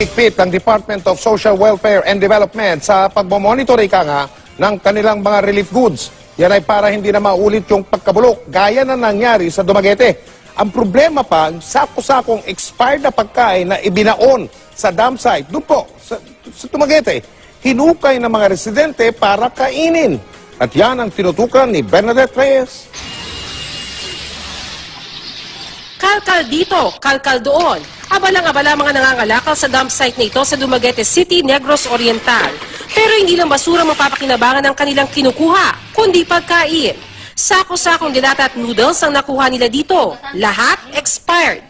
Higpit ang Department of Social Welfare and Development sa pagmamonitor nga ng kanilang mga relief goods. Yan ay para hindi na maulit yung pagkabulok gaya na nangyari sa Dumaguete. Ang problema pa, sako-sakong expired na pagkain na ibinaon sa dam site, doon po, sa Dumaguete, hinukay ng mga residente para kainin. At yan ang tinutukan ni Bernadette Reyes. Kalkal dito, kalkal doon. Abalang-abala mga nangangalakal sa dump site na ito sa Dumaguete City, Negros Oriental. Pero hindi lang basura mapapakinabangan ng kanilang kinukuha, kundi pagkain. Sako-sakong dilata at noodles ang nakuha nila dito. Lahat expired.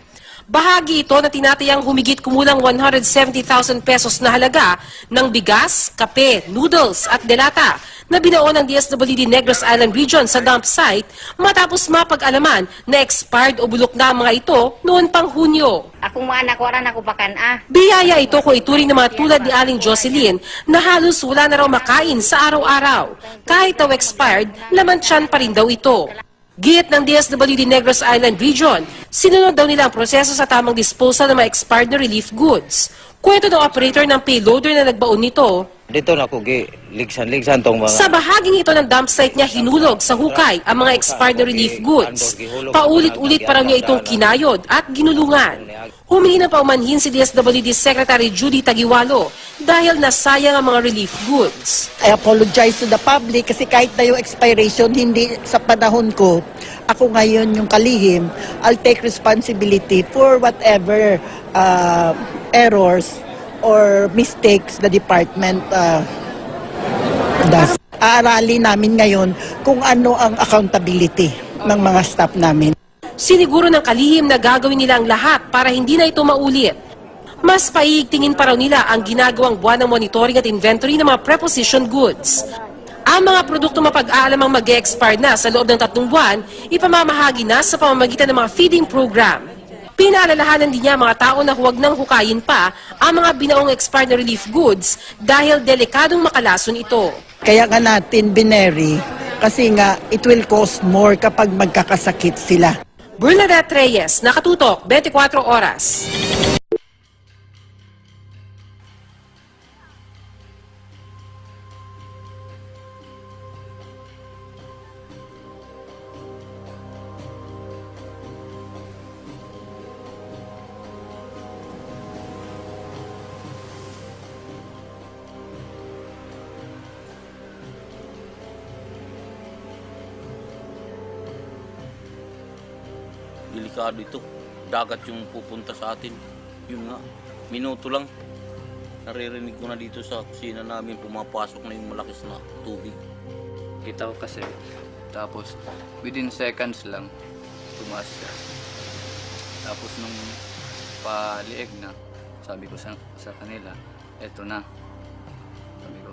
Bahagi ito na tinatayang humigit kumulang 170,000 pesos na halaga ng bigas, kape, noodles at delata na binaon ng DSWD Negros Island Region sa dump site matapos mapag-alaman na expired o bulok na ang mga ito noon pang Hunyo. Akong mga anak, wala na ko bakan Biyaya ito kung ituring ng mga tulad ni Aling Jocelyn na halos wala na raw makain sa araw-araw. Kahit daw expired, laman tiyan pa rin daw ito. Git ng DSWD Negros Island Region, sinunod daw nila ang proseso sa tamang disposal ng mga expired na relief goods. Kwento ng operator ng payloader na nagbaon nito, dito na ko ligsan tong mga... sa bahaging ito ng dump site niya hinulog sa hukay ang mga expired na relief goods. Paulit-ulit pa raw niya itong kinayod at ginulungan. Humingi na paumanhin si DSWD Secretary Judy Tagiwalo dahil nasayang ang mga relief goods. I apologize to the public kasi kahit na yung expiration, hindi sa panahon ko, ako ngayon yung kalihim, I'll take responsibility for whatever errors or mistakes the department does. Aaralin namin ngayon kung ano ang accountability ng mga staff namin. Siniguro ng kalihim na gagawin nila ang lahat para hindi na ito maulit. Mas paigtingin pa raw nila ang ginagawang buwan ng monitoring at inventory ng mga preposition goods. Ang mga produkto mapag-aalamang mag-expire na sa loob ng 3 buwan, ipamamahagi na sa pamamagitan ng mga feeding program. Pinaalalahanan din niya mga tao na huwag nang hukayin pa ang mga binaong expired na relief goods dahil delikadong makalason ito. Kaya nga natin binary kasi nga it will cost more kapag magkakasakit sila. Bernadette Reyes, Nakatutok, 24 Oras. Delikado ito. Dagat yung pupunta sa atin. Yun nga, minuto lang. Naririnig ko na dito sa kusina namin, pumapasok na yung malakas na tubig. Kita ko kasi, tapos within seconds lang, tumaas siya. Tapos nung paliig na, sabi ko sa kanila, eto na. Sabi ko,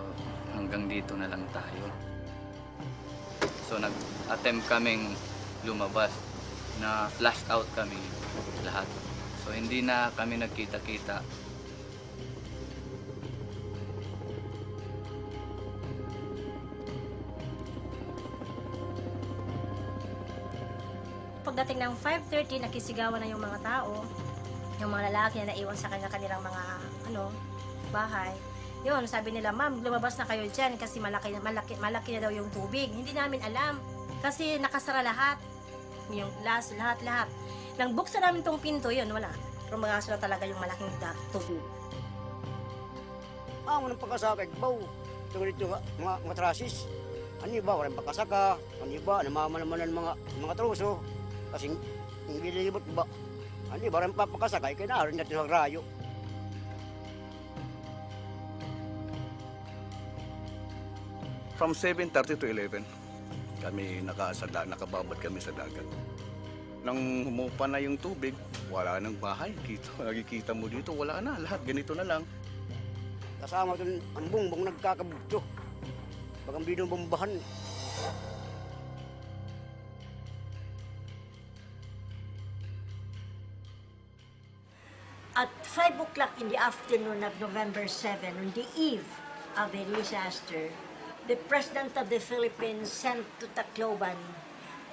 hanggang dito na lang tayo. So nag-attempt kaming lumabas, na flashed out kami lahat. So hindi na kami nagkita-kita. Pagdating ng 5:30, nakisigawan na yung mga tao, yung mga lalaki na naiwan sa kanilang mga bahay. Yun, sabi nila, ma'am, lumabas na kayo dyan kasi malaki na daw yung tubig. Hindi namin alam kasi nakasara lahat. Yung lahat. Nang buksan namin tong pinto, yun, wala. Rumagasol na talaga yung malaking tubig. Ang pagkasakit, baw. Tungkol ito mga trasis. Ano ba, walang pagkasaka. Ano ba, namamanaman mga truso. Kasi hindi libot ba. Ano ba, walang papakasaka. Kaya naroon natin sa rayo. From 7:30 to 11. Kami nakababad kami sa dagat. Nang humupa na yung tubig, wala nang bahay. Nakikita mo dito, wala na. Lahat ganito na lang. Kasama doon ang bongbong nagkakabugto. Bagang binubombahan. At 5 o'clock in the afternoon of November 7, on the eve of the disaster, the President of the Philippines sent to Tacloban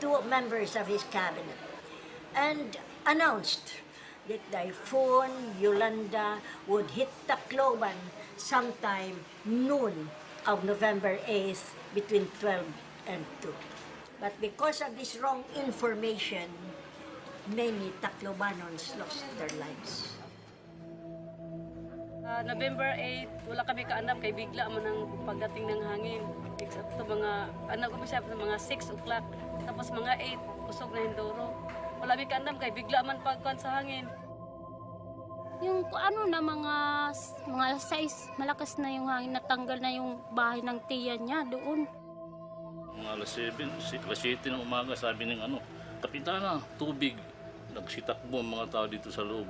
2 members of his cabinet and announced that Typhoon Yolanda would hit Tacloban sometime noon of November 8th between 12 and 2. But because of this wrong information, many Taclobanons lost their lives. November 8, wala kami kaanap kay bigla man ang pagdating ng hangin. Except mga anak ko siya mga 6 o'clock. Tapos mga 8, usog na Hindoro. Wala kami kaanap kay bigla man pagkuan sa hangin. Yung ano na mga size, malakas na yung hangin, natanggal na yung bahay ng tiya niya doon. Mga alas 7 ng umaga, sabi ng Kapitana, tubig. Nagsitakbo ang mga tao dito sa loob.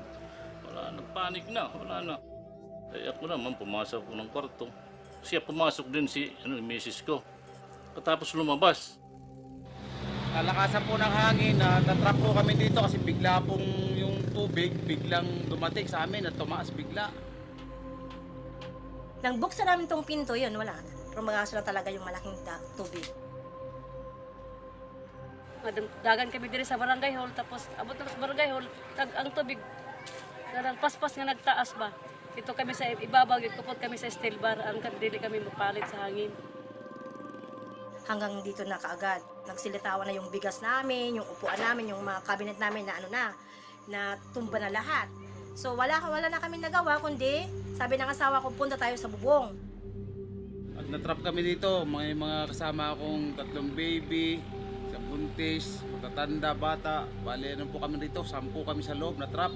Wala na, panik na, wala na. Eh ako naman, pumasok ko ng kwarto. Siya pumasok din si misis ko. Katapos lumabas. Kalakasan po ng hangin, natrap po kami dito kasi bigla pong yung tubig, biglang dumating sa amin at tumaas bigla. Nang buksan namin tong pinto, yun, wala na. Rumagaso na talaga yung malaking tubig. Dagan kami diri sa barangay hall, tapos abot na sa barangay hall, ang tubig, paspas nga nagtaas ba. Ito kami sa ibabaw, kupot kami sa steel bar, ang dili kami mapalit sa hangin. Hanggang dito na kaagad. Nagsilitawan na yung bigas namin, yung upuan namin, yung mga cabinet namin na tumba na lahat. So wala na kami nagawa, kundi sabi ng asawa ko, punta tayo sa bubong. At natrap kami dito, mga kasama akong 3 baby, sa buntis, matatanda, bata. Bale, po kami dito, 10 kami sa loob, natrap.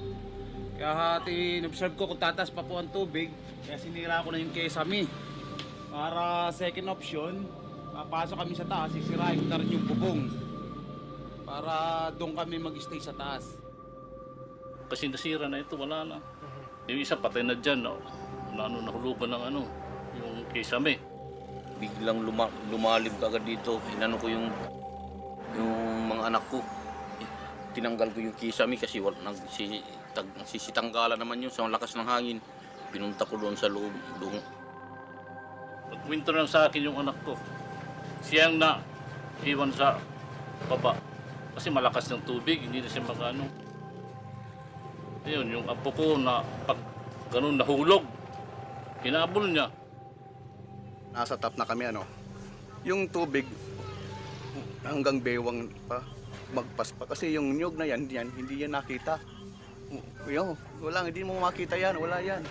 Kaya in-observe ko kung tatas pa po ang tubig, kaya sinira ko na yung kesame. Para second option, mapasok kami sa taas, sisirain ko na rin yung bubong. Para doon kami mag-stay sa taas. Kasi nasira na ito, wala na. Yung isa patay na dyan, nahulupan ng yung kesame. Biglang lumalim kagad dito. Inano ko yung mga anak ko. Tinanggal ko yung kisame kasi sisitanggalan naman yun sa lakas ng hangin. Pinunta ko doon sa loob. Nagkwento lang sa akin yung anak ko. Siyang iwan sa baba. Kasi malakas ng tubig, hindi na siya magano. Ayun, yung apo ko na pag ganun nahulog, hinabol niya. Nasa top na kami yung tubig hanggang bewang pa, magpas pa. Kasi yung nyug na yan, hindi yan nakita. Hindi mo makita yan, wala yan.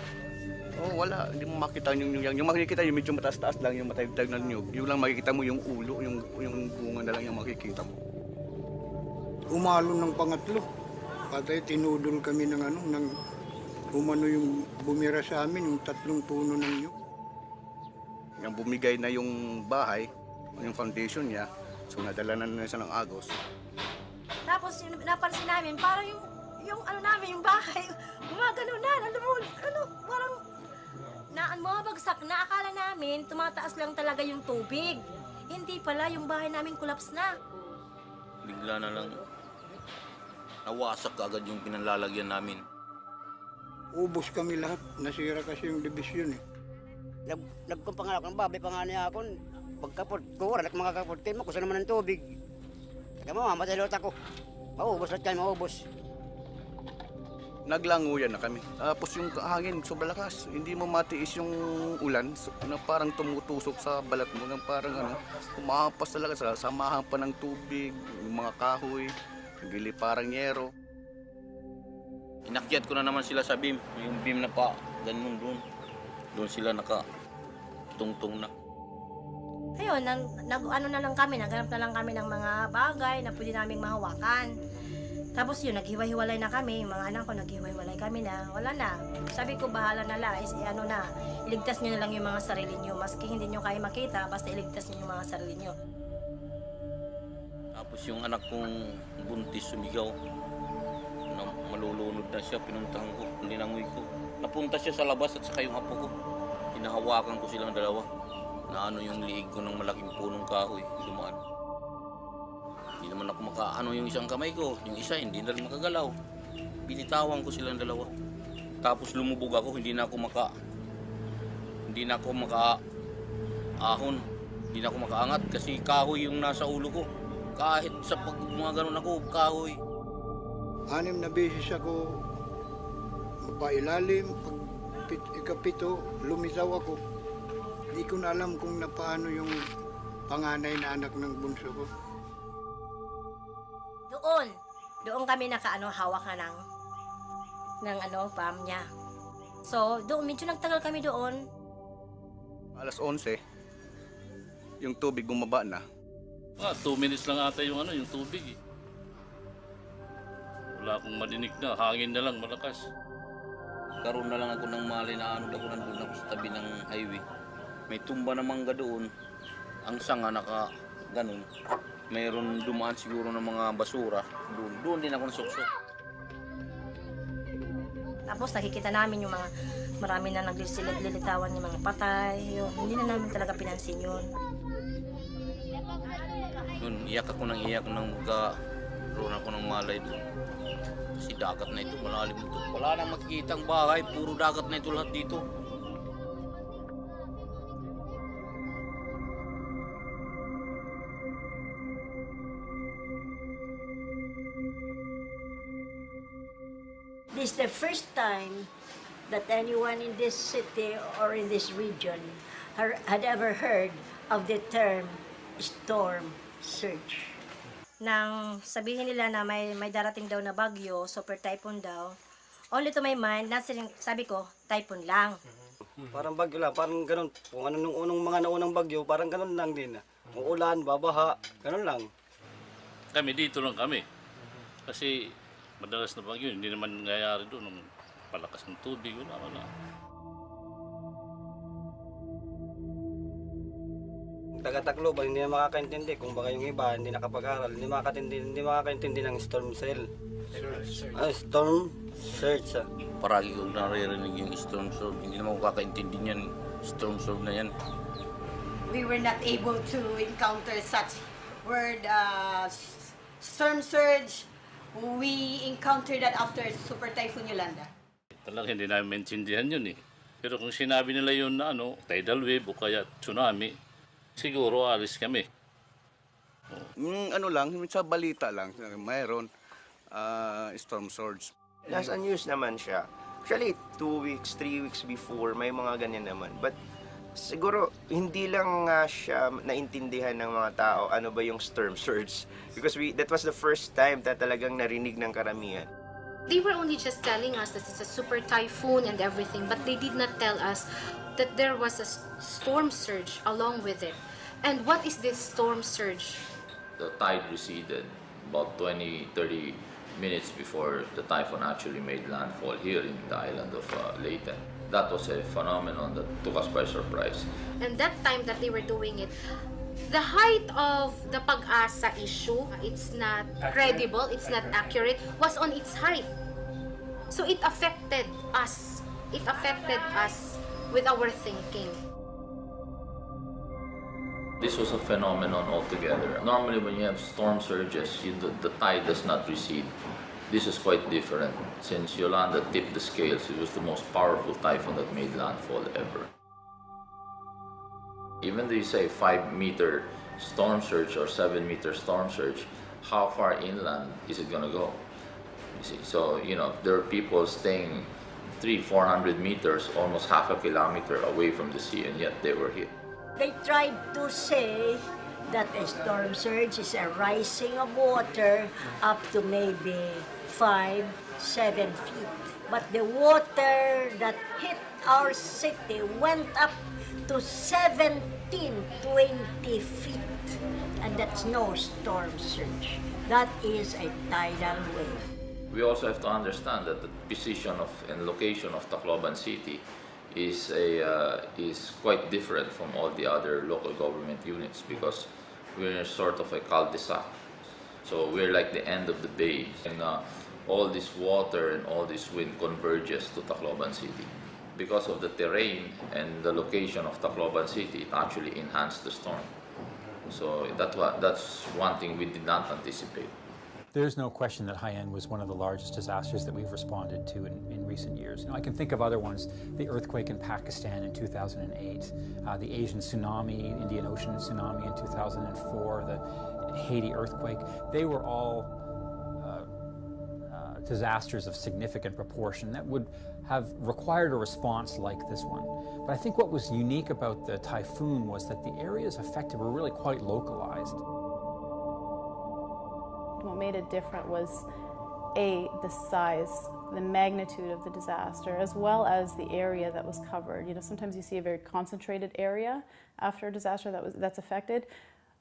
Wala, hindi mo makita yung nyug yan. Yung makikita yung medyo mataas-taas lang, yung matayog-tayog na nyug. Yung lang makikita mo yung ulo, yung bunga na lang yung makikita mo. Umalo ng pangatlo. Patay, tinudol kami ng umano yung bumira sa amin, yung 3 puno ng nyug. Yung bumigay na yung bahay, yung foundation niya, so nadala na siya ng agos. Tapos napansin namin, parang yung namin, yung bahay, gumagano na, parang mabagsak na. Akala namin, tumataas lang talaga yung tubig. Hindi pala, yung bahay namin collapse na. Bigla na lang, nawasak agad yung pinalalagyan namin. Ubos kami lahat, nasira kasi yung division Nagkumpangalak ng babi, panganay ako. Pagkapot ko, mga kapot mo, kusa naman ng tubig. Taga mo, mamatay lota ko. Maubos lahat kayo, maubos. Naglanguyan na kami. Tapos yung hangin, sobrang lakas. Hindi mo matiis yung ulan na parang tumutusok sa balat mo. Parang kumahampas talaga sa samahan pa ng tubig, yung mga kahoy, gili parang yero. Inakyat ko na naman sila sa beam. Yung beam na pa, ganun doon. Doon sila nakatungtong na. Ayun, na lang kami, naghanap na lang kami ng mga bagay na pwede naming mahawakan. Tapos yun, naghiwa-hiwalay na kami, yung mga anak ko, naghiwa-hiwalay kami na, wala na. Sabi ko, bahala na lang, iligtas nyo na lang yung mga sarili nyo. Maski hindi nyo kaya makita, basta iligtas nyo yung mga sarili nyo. Tapos yung anak kong buntis sumigaw, na malulunod na siya, pinuntahan ko, linangoy ko. Napunta siya sa labas at saka yung apo ko. Hinahawakan ko silang dalawa. Na yung liig ko ng malaking punong kahoy, dumaan. Hindi naman ako yung isang kamay ko, yung isa hindi na rin makagalaw. Binitawan ko silang dalawa. Tapos lumubog ako, hindi na ako makaahon. Hindi na ako makaangat kasi kahoy yung nasa ulo ko. Kahit sa pag mga ganun ako, kahoy. 6 na beses ako mapailalim. Pag ikapito, lumitaw ako. Di ko na alam kung paano yung panganay na anak ng bunso ko. Doon kami hawak na ng pam niya. So, doon, medyo nagtagal kami doon. Alas 11, yung tubig bumaba na. 2 minutes lang ata yung yung tubig eh. Wala akong marinig na, hangin na lang malakas. Karoon na lang ako ng mali na ako nandun ako sa tabi ng highway. May tumba na mangga doon. Ang sanga ganun. Mayroon dumaan siguro ng mga basura. Doon din ako nasuksok. Tapos nakikita namin yung marami na naglilitawan yung mga patay. Hindi na namin talaga pinansin yun. Iyak ako nang magkaroon ako ng malay doon. Kasi dagat na ito, malalim ito. Wala nang makikita ang bahay, puro dagat na ito lahat dito. This is the first time that anyone in this city or in this region had ever heard of the term storm surge. Nang sabihin nila na may darating daw na bagyo, super typhoon daw, only to my mind, sabi ko, typhoon lang. Parang bagyo lang, parang ganun. Kung ano nung mga naunang bagyo, parang ganun lang din. Uulan, babaha, ganun lang. Kami dito lang kami. Kasi madalas na bagyo, hindi naman nangyayari doon ng palakas ng tubig, wala. Taga-Tacloban, hindi na makakaintindi. Kung baka yung iba, hindi nakapag-aral, hindi makakaintindi ng storm cell. Storm surge. Paragi kong naririnig yung storm surge. Hindi naman ko kakaintindi niyan. Storm surge na yan. We were not able to encounter such word storm surge. We encountered that after Super Typhoon Yolanda. Talagang hindi namin maintindihan yun eh. Pero kung sinabi nila yun na tidal wave o kaya tsunami, siguro alis kami. Lang, sa balita lang, mayroon storm surge. Nasa news naman siya. Actually, 2 weeks, 3 weeks before, may mga ganyan naman. But siguro, hindi lang siya naintindihan ng mga tao ano ba yung storm surge. Because that was the first time na talagang narinig ng karamihan. They were only just telling us that it's a super typhoon and everything, but they did not tell us that there was a storm surge along with it. And what is this storm surge? The tide receded about 20-30 minutes before the typhoon actually made landfall here in the island of Leyte. That was a phenomenon that took us by surprise. And that time that they were doing it, the height of the Pag-asa issue, it's not credible, it's not accurate, was on its height. So it affected us. It affected us with our thinking. This was a phenomenon altogether. Normally when you have storm surges, the tide does not recede. This is quite different. Since Yolanda tipped the scales, it was the most powerful typhoon that made landfall ever. Even though you say 5-meter storm surge or 7-meter storm surge, how far inland is it going to go? You see, so there are people staying 300-400 meters, almost half a kilometer away from the sea, and yet they were hit. They tried to say that a storm surge is a rising of water up to maybe 5-7 feet. But the water that hit our city went up to 17-20 feet. And that's no storm surge. That is a tidal wave. We also have to understand that the position and location of Tacloban City is quite different from all the other local government units because we're sort of a cul-de-sac. So we're like the end of the bay, and all this water and all this wind converges to Tacloban City. Because of the terrain and the location of Tacloban City, it actually enhanced the storm. So that's one thing we did not anticipate. There's no question that Haiyan was one of the largest disasters that we've responded to in recent years. I can think of other ones, the earthquake in Pakistan in 2008, the Asian tsunami, Indian Ocean tsunami in 2004, the Haiti earthquake. They were all disasters of significant proportion that would have required a response like this one. But I think what was unique about the typhoon was that the areas affected were really quite localized. What made it different was the size, the magnitude of the disaster, as well as the area that was covered. You know, sometimes you see a very concentrated area after a disaster that's affected.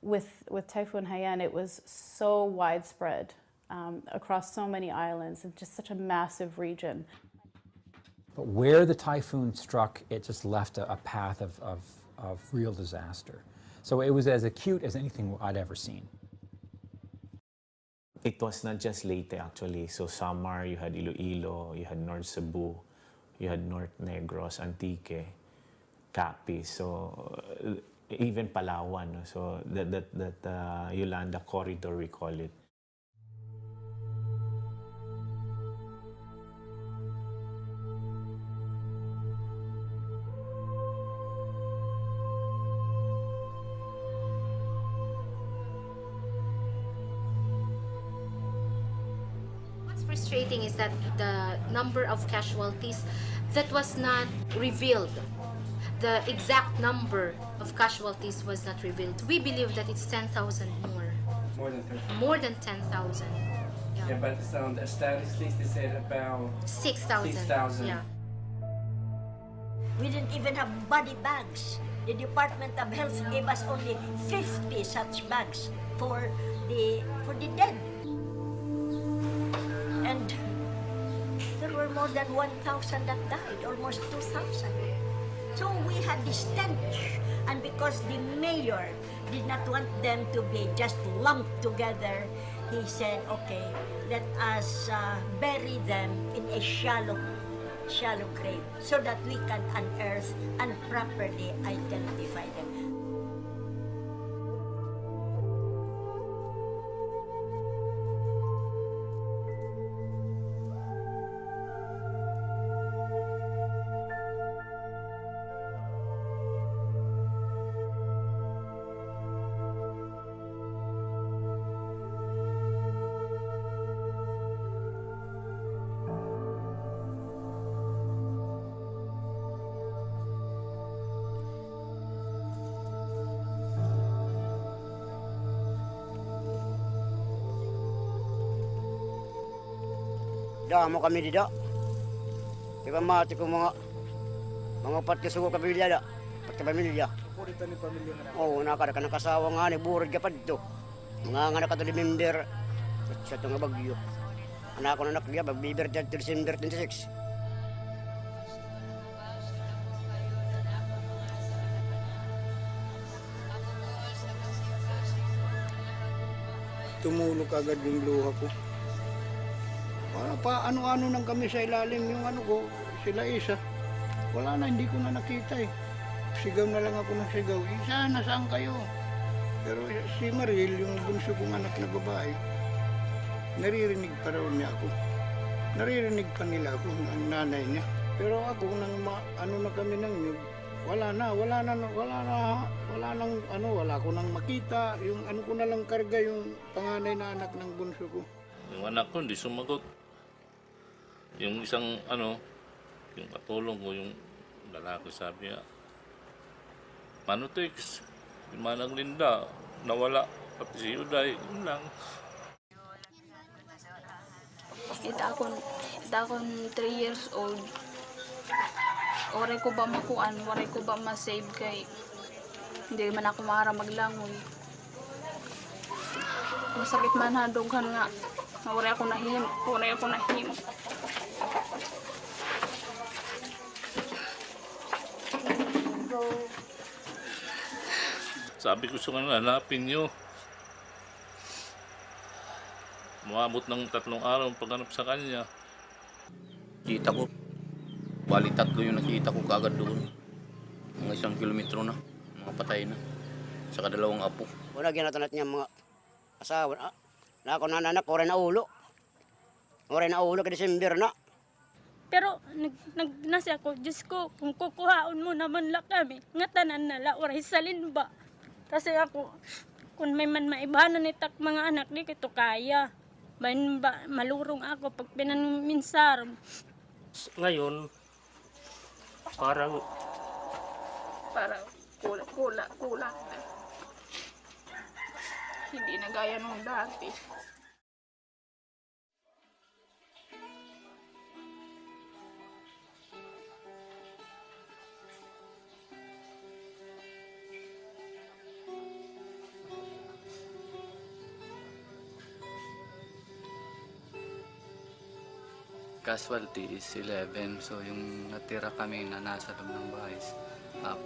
With Typhoon Haiyan, it was so widespread across so many islands and just such a massive region. But where the typhoon struck, it just left a path of real disaster. So it was as acute as anything I'd ever seen. It was not just Leyte actually. So Samar, you had Iloilo, you had North Cebu, you had North Negros, Antique, Capiz. So even Palawan. So that Yolanda corridor, we call it. Frustrating is that the number of casualties that was not revealed. The exact number of casualties was not revealed. We believe that it's 10,000 more. More than 10,000. More than 10,000. Yeah, but the statistics they said about 6,000. 6,000. Yeah. We didn't even have body bags. The Department of Health gave us only 50 such bags for the dead. And there were more than 1,000 that died, almost 2,000. So we had this stench, and because the mayor did not want them to be just lumped together, he said, okay, let us bury them in a shallow grave so that we can unearth and properly identify them. Damo kami dida. Kaya mati ko mga patisugo kapamilya da. Pagkapamilya. Purita ni pamilya na. Oo, nakada kasawa nga ni burod kapad to. Mga anak ka to member sa itong bagyo. Anak ko na nakliya, magbibir dyan to December 26. Tumulog agad yung luha ko. Pa ano-ano nang kami sa ilalim yung ano ko, sila isa. Wala na, hindi ko na nakita eh. Sigaw na lang ako ng sigaw. Isa, nasaan kayo? Pero si Mariel, yung bunso kong anak na babae, naririnig pa raw niya ako. Naririnig pa nila ako, ang nanay niya. Pero ako, ano na kami nang yun, wala ko nang makita. Yung ano ko na lang karga, yung panganay na anak ng bunso ko. Yung anak ko, hindi sumagot. Yung isang, yung katulong ko, yung lalaki, sabi niya, Manutix, yung manang Linda, nawala, pati si Uday, yun lang. Kita akong 3 years old. Oray ko ba makuan, oray ko ba ma-save kay hindi man ako makara maglangoy. Masakit man hadughan nga. Oray ako nahim. Sabi ko sa kanila, hanapin nyo. Umabot ng 3 araw ang paghanap sa kanya. Kita ko. Bali 3 yung nakita ko kagad doon. Mga 1 kilometro na. Mga patay na. Saka 2 apo. Wala ginatanat niya mga asawa. Na ako nananak, oray na ulo. Oray na ulo ka December na. Pero nasa ako, Diyos ko, kung kukuhaon mo naman lang kami, nga tanan na la, oray salin ba? Kasi ako, kung may man maibahanan itak mga anak, di kito kaya. Malurong ako pag pinanminsar. Ngayon, parang kulang na. Hindi na gaya nung dati. Casualty is 11, so yung natira kami na nasa loob ng bahay is 4.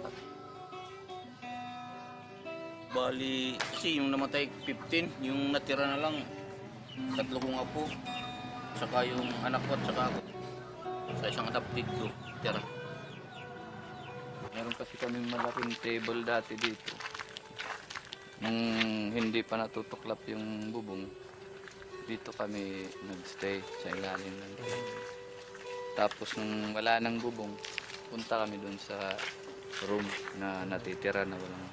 Bali, kasi yung namatay 15, yung natira na lang 3 kong apo. Saka yung anak ko at saka ako. Sa isang adopted ko, tira. Meron kasi kami malaking table dati dito. Nung hindi pa natutuklap yung bubong, dito kami nagstay sa ilalim ng table. Tapos nung wala nang bubong, punta kami dun sa room na natitira na walang.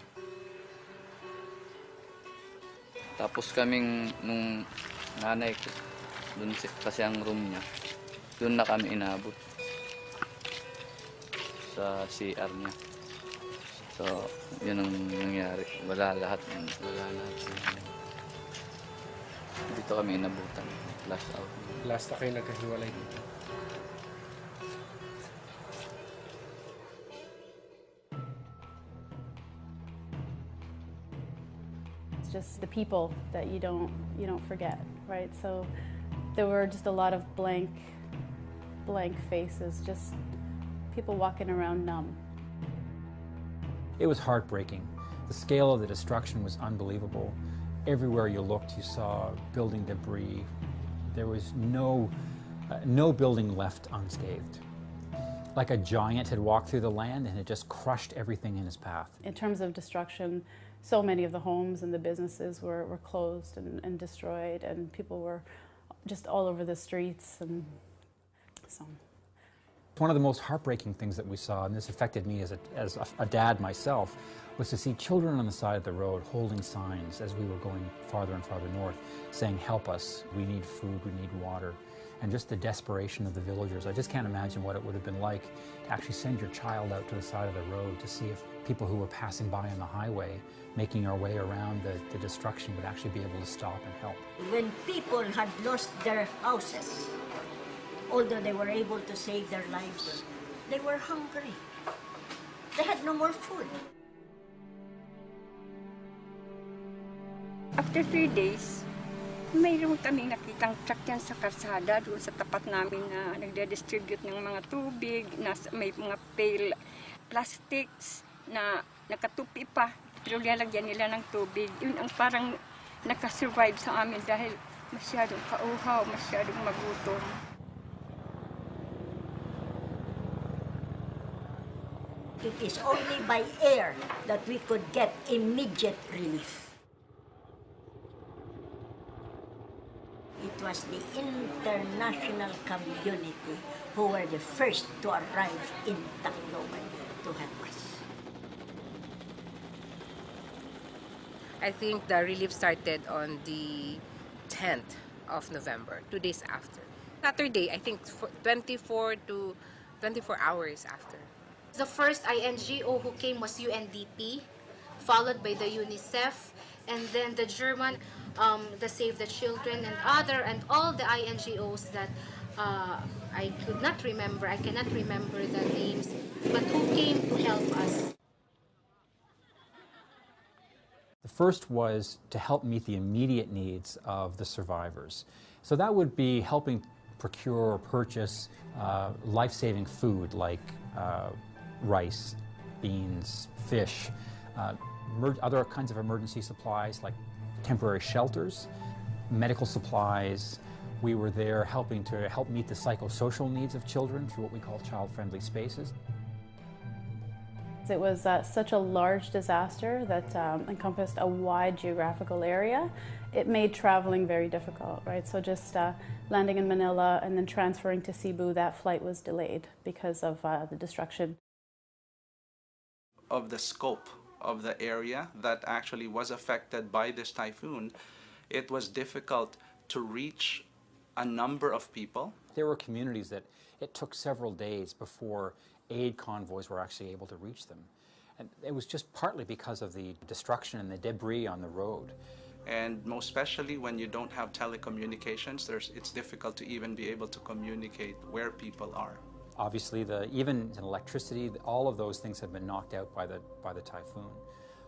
Tapos kaming nung nanay ko, dun kasi ang room niya, dun na kami inabot sa CR niya. So, yun ang nangyari. Wala lahat. Dito kami inabutan. Last out. last na kayo nagkahiwalay dito. Just the people that you don't forget, right? So there were just a lot of blank faces, just people walking around numb. It was heartbreaking. The scale of the destruction was unbelievable. Everywhere you looked, you saw building debris. There was no building left unscathed. Like a giant had walked through the land and had just crushed everything in his path. In terms of destruction, so many of the homes and the businesses were closed and destroyed, and people were just all over the streets. And so. One of the most heartbreaking things that we saw, and this affected me as a dad myself, was to see children on the side of the road holding signs as we were going farther and farther north, saying, "Help us, we need food, we need water." And just the desperation of the villagers. I just can't imagine what it would have been like to actually send your child out to the side of the road to see if people who were passing by on the highway, making our way around the destruction, would actually be able to stop and help. When people had lost their houses, although they were able to save their lives, they were hungry. They had no more food. After 3 days, mayroon kaming nakitang truck yan sa karsada doon sa tapat namin na nagde-distribute ng mga tubig, na may mga pail plastics na nakatupi pa, pero lalagyan nila ng tubig. Yun ang parang nakasurvive sa amin dahil masyadong kauhaw, masyadong magutom. It is only by air that we could get immediate relief. It was the international community who were the first to arrive in Tacloban to help us. I think the relief started on the 10th of November, 2 days after. Saturday, I think 24 hours after. The first INGO who came was UNDP, followed by the UNICEF, and then the German, the Save the Children, and all the INGOs that I could not remember. I cannot remember the names, but who came to help us. The first was to help meet the immediate needs of the survivors. So that would be helping procure or purchase life-saving food like rice, beans, fish, other kinds of emergency supplies like temporary shelters, medical supplies. We were there helping to help meet the psychosocial needs of children through what we call child-friendly spaces. It was such a large disaster that encompassed a wide geographical area. It made traveling very difficult, right? So just landing in Manila and then transferring to Cebu, that flight was delayed because of the destruction. Of the scope of the area that actually was affected by this typhoon, it was difficult to reach a number of people. There were communities that it took several days before aid convoys were actually able to reach them. And it was just partly because of the destruction and the debris on the road. And most especially when you don't have telecommunications, it's difficult to even be able to communicate where people are. Obviously, even electricity, all of those things have been knocked out by the typhoon.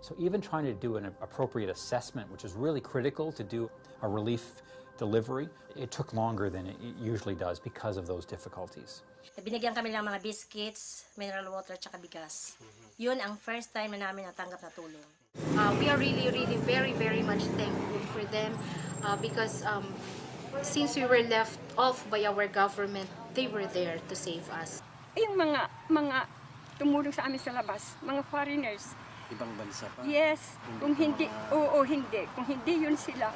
So even trying to do an appropriate assessment, which is really critical to do a relief delivery, it took longer than it usually does because of those difficulties. Binigyan kami ng mga biscuits, mineral water, tsaka bigas. Yun ang first time na namin natanggap na tulong. We are really, really very much thankful for them because since we were left off by our government, they were there to save us. Yung mga tumulong sa amin sa labas, mga foreigners. Ibang bansa pa? Yes. Kung hindi, hindi. Kung hindi yun sila,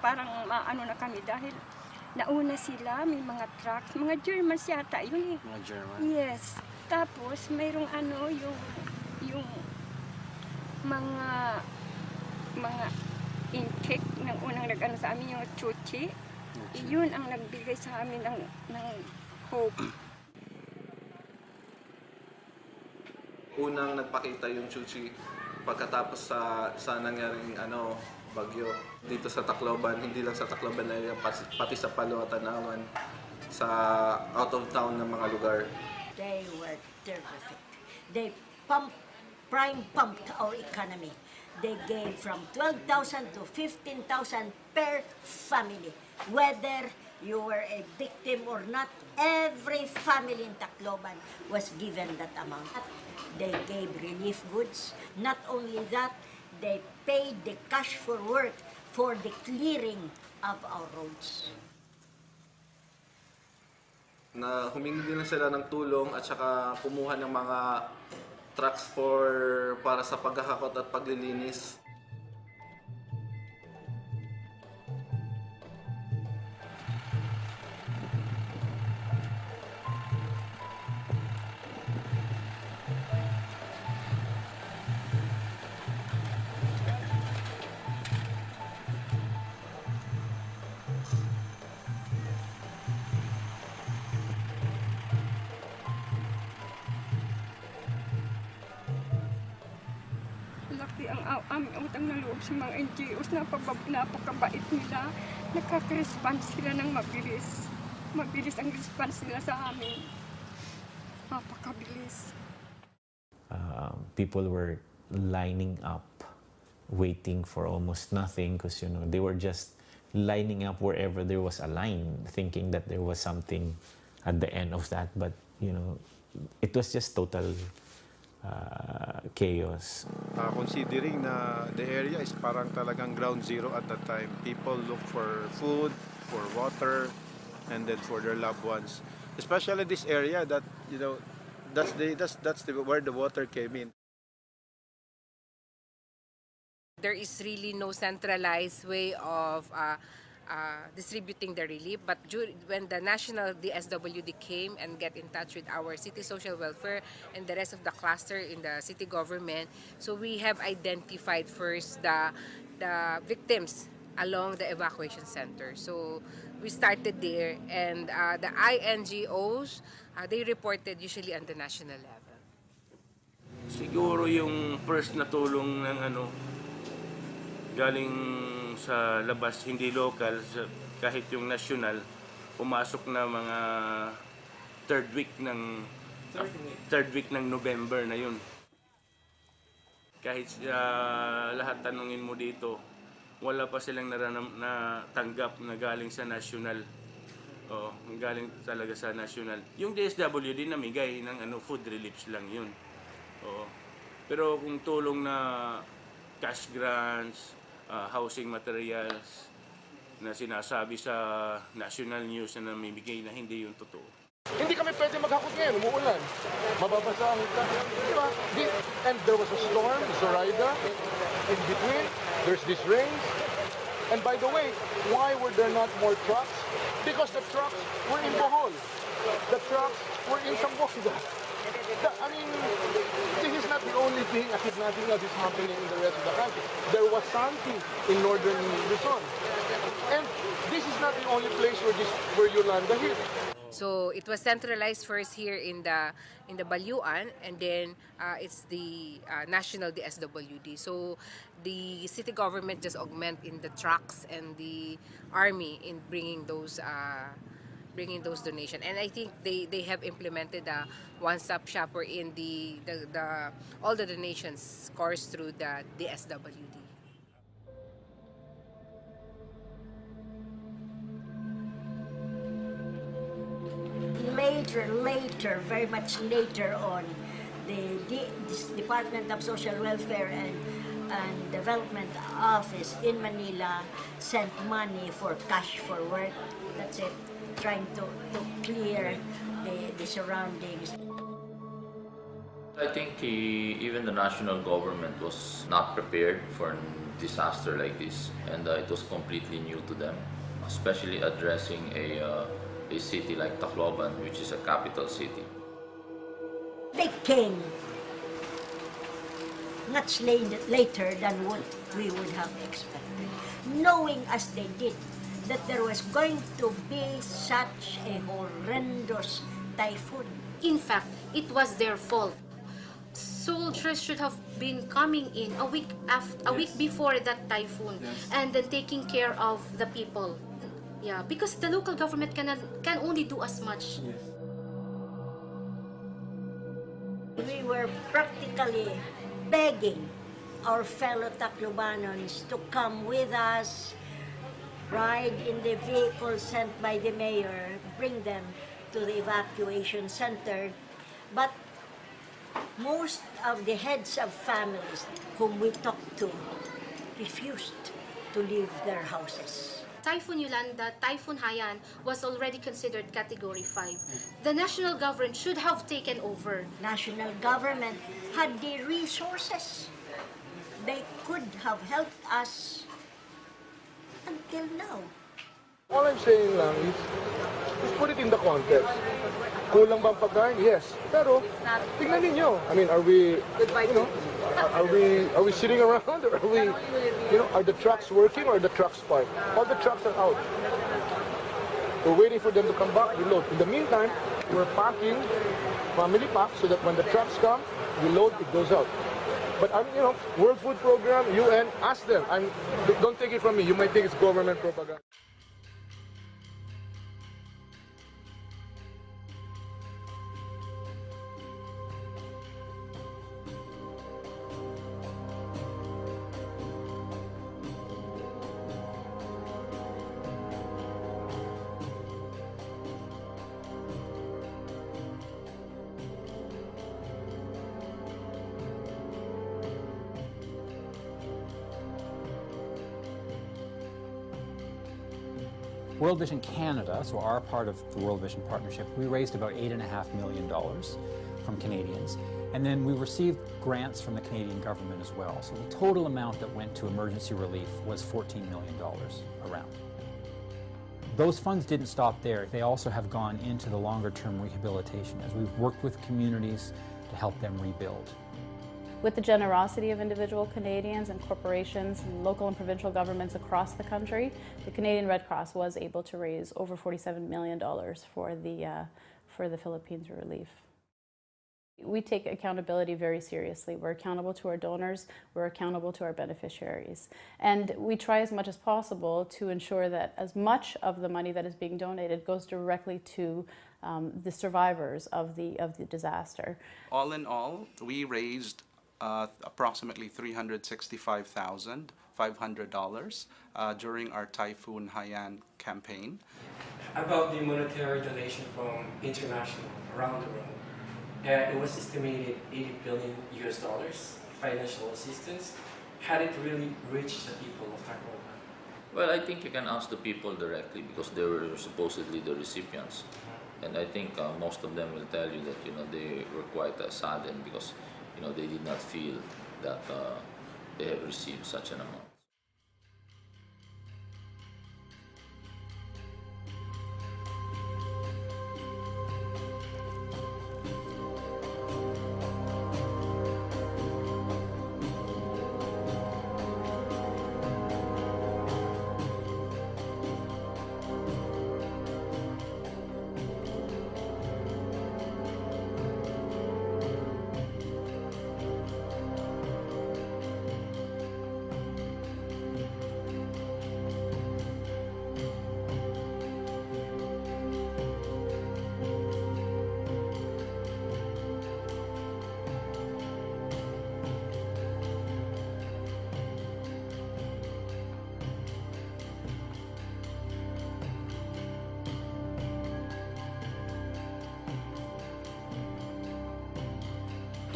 parang maano na kami dahil nauna sila, may mga trucks, mga Germans yata yun eh. Mga German? Yes. Tapos mayroong yung mga intake ng unang nag-ano sa amin, yung chuchi. Yun ang nagbigay sa amin ng hope. Unang nagpakita yung chuchi pagkatapos sa nangyaring bagyo dito sa Tacloban, hindi lang sa Tacloban area, pati sa Palo at Tanawan, sa out of town ng mga lugar. They were terrific. They prime pumped our economy. They gave from 12,000 to 15,000 per family. Whether you were a victim or not, every family in Tacloban was given that amount. They gave relief goods. Not only that, they paid the cash for work for the clearing of our roads. Na humingi din sila ng tulong at saka kumuha ng mga trucks para sa paghahakot at paglilinis. Laki ang aming utang na loob sa mga NGOs, napakabait nila. Nakaka-response sila ng mabilis. Mabilis ang response nila sa amin. Napakabilis. People were lining up, waiting for almost nothing because, they were just lining up wherever there was a line, thinking that there was something at the end of that. But, it was just total chaos. Considering na the area is parang talagang ground zero at that time, people look for food, for water, and then for their loved ones. Especially this area that that's where the water came in. There is really no centralized way of distributing the relief, but when the national DSWD came and get in touch with our city social welfare and the rest of the cluster in the city government, so we have identified first the victims along the evacuation center. So we started there, and the INGOs, they reported usually on the national level. Siguro yung first na tulong ng galing sa labas, hindi local, kahit yung national, pumasok na mga third week ng November na yun. Kahit lahat tanungin mo dito, wala pa silang natanggap na galing sa national. Galing talaga sa national. Yung DSWD namigay ng food reliefs lang yun. Pero kung tulong na cash grants, housing materials na sinasabi sa national news na namimigay na hindi yung totoo. Hindi kami pwede maghakot ngayon, umuulan. Mababasa ang diba? And there was a storm, Zoraida, in between. There's this rain. And by the way, why were there not more trucks? Because the trucks were in Bohol. The trucks were in Zamboanga. I mean, this is not the only think nothing else is happening in the rest of the country. There was something in northern Luzon. And this is not the only place where Yolanda hit. So it was centralized first here in the Balyuan, and then it's the national DSWD. So the city government just augment in the trucks and the army in bringing those donations. And I think they have implemented a one-stop shop wherein all the donations course through the DSWD. Later, very much later on, the Department of Social Welfare and Development Office in Manila sent money for cash for work. That's it, trying to clear the surroundings. I think even the national government was not prepared for a disaster like this, and it was completely new to them, especially addressing a city like Tacloban, which is a capital city. They came much later than what we would have expected, knowing as they did that there was going to be such a horrendous typhoon. In fact, it was their fault. Soldiers should have been coming in a week before that typhoon, and then taking care of the people. Yeah, because the local government can only do as much. We were practically begging our fellow Taclobanons to come with us, ride in the vehicle sent by the mayor, bring them to the evacuation center. But most of the heads of families whom we talked to refused to leave their houses. Typhoon Yolanda, Typhoon Haiyan was already considered Category 5. The national government should have taken over. National government had the resources. They could have helped us until now. All I'm saying lang is, just put it in the context. Kulang bang pagkain? Yes. Pero, tingnan ninyo. I mean, are we sitting around, or are we, are the trucks working or the trucks parked? All the trucks are out. We're waiting for them to come back, we load. In the meantime, we're packing, family pack, so that when the trucks come, we load, it goes out. But World Food Program, UN, ask them. Don't take it from me. You might think it's government propaganda. World Vision Canada, so our part of the World Vision Partnership, we raised about $8.5 million from Canadians, and then we received grants from the Canadian government as well. So the total amount that went to emergency relief was $14 million around. Those funds didn't stop there. They also have gone into the longer-term rehabilitation as we've worked with communities to help them rebuild. With the generosity of individual Canadians and corporations and local and provincial governments across the country, the Canadian Red Cross was able to raise over $47 million for the Philippines relief. We take accountability very seriously. We're accountable to our donors, we're accountable to our beneficiaries. And we try as much as possible to ensure that as much of the money that is being donated goes directly to the survivors of the disaster. All in all, we raised approximately $365,500 during our Typhoon Haiyan campaign. About the monetary donation from international around the world, it was estimated $80 billion financial assistance. Had it really reached the people of Tacloban? Well, I think you can ask the people directly because they were supposedly the recipients. And I think most of them will tell you that they were quite saddened because they did not feel that they have received such an amount.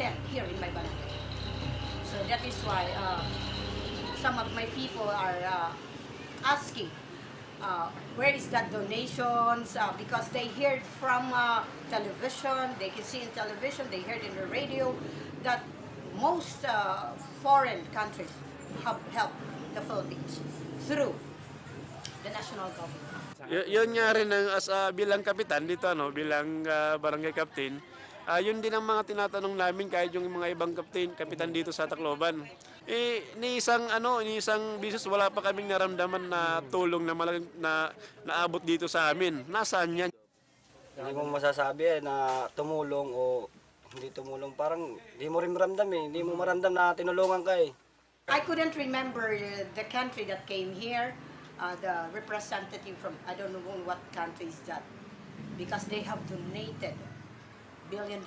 tent here in my barangay. So that is why some of my people are asking, where is that donations? Because they heard from television, they can see in television, they heard in the radio that most foreign countries have helped the Philippines through the national government. Yun nga rin bilang kapitan dito, bilang barangay captain, yun din ang mga tinatanong namin kahit yung mga ibang kapitan dito sa Tacloban. Ni isang bisis wala pa kaming naramdaman na tulong na malaking na naabot dito sa amin. Nasaan yan? Hindi mo masasabi na tumulong o hindi tumulong. Parang hindi mo rin maramdam Hindi mo maramdam na tinulungan ka I couldn't remember the country that came here, the representative from, I don't know what country is that, because they have donated $1 billion.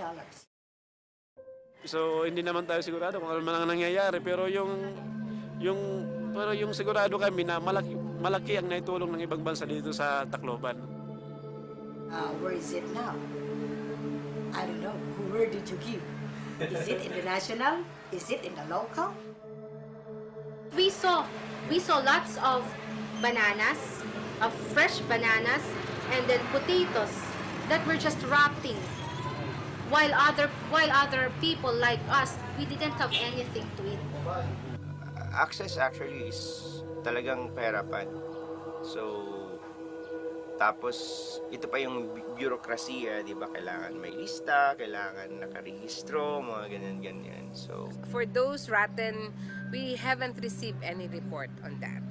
So hindi naman tayo sigurado kung ano man ang nangyayari, pero yung sigurado kami na malaki ang naitulong ng ibang bansa dito sa Tacloban. Where is it now? I don't know. Where did you give? Is it in the national? Is it in the local? We saw lots of bananas, of fresh bananas, and then potatoes that were just rotting. While other people like us, we didn't have anything to eat. Access actually is talagang pahirapan. So, tapos ito pa yung bureaucracy, di ba? Kailangan may lista, kailangan nakarehistro, mga ganyan-ganyan. So, for those rotten, we haven't received any report on that.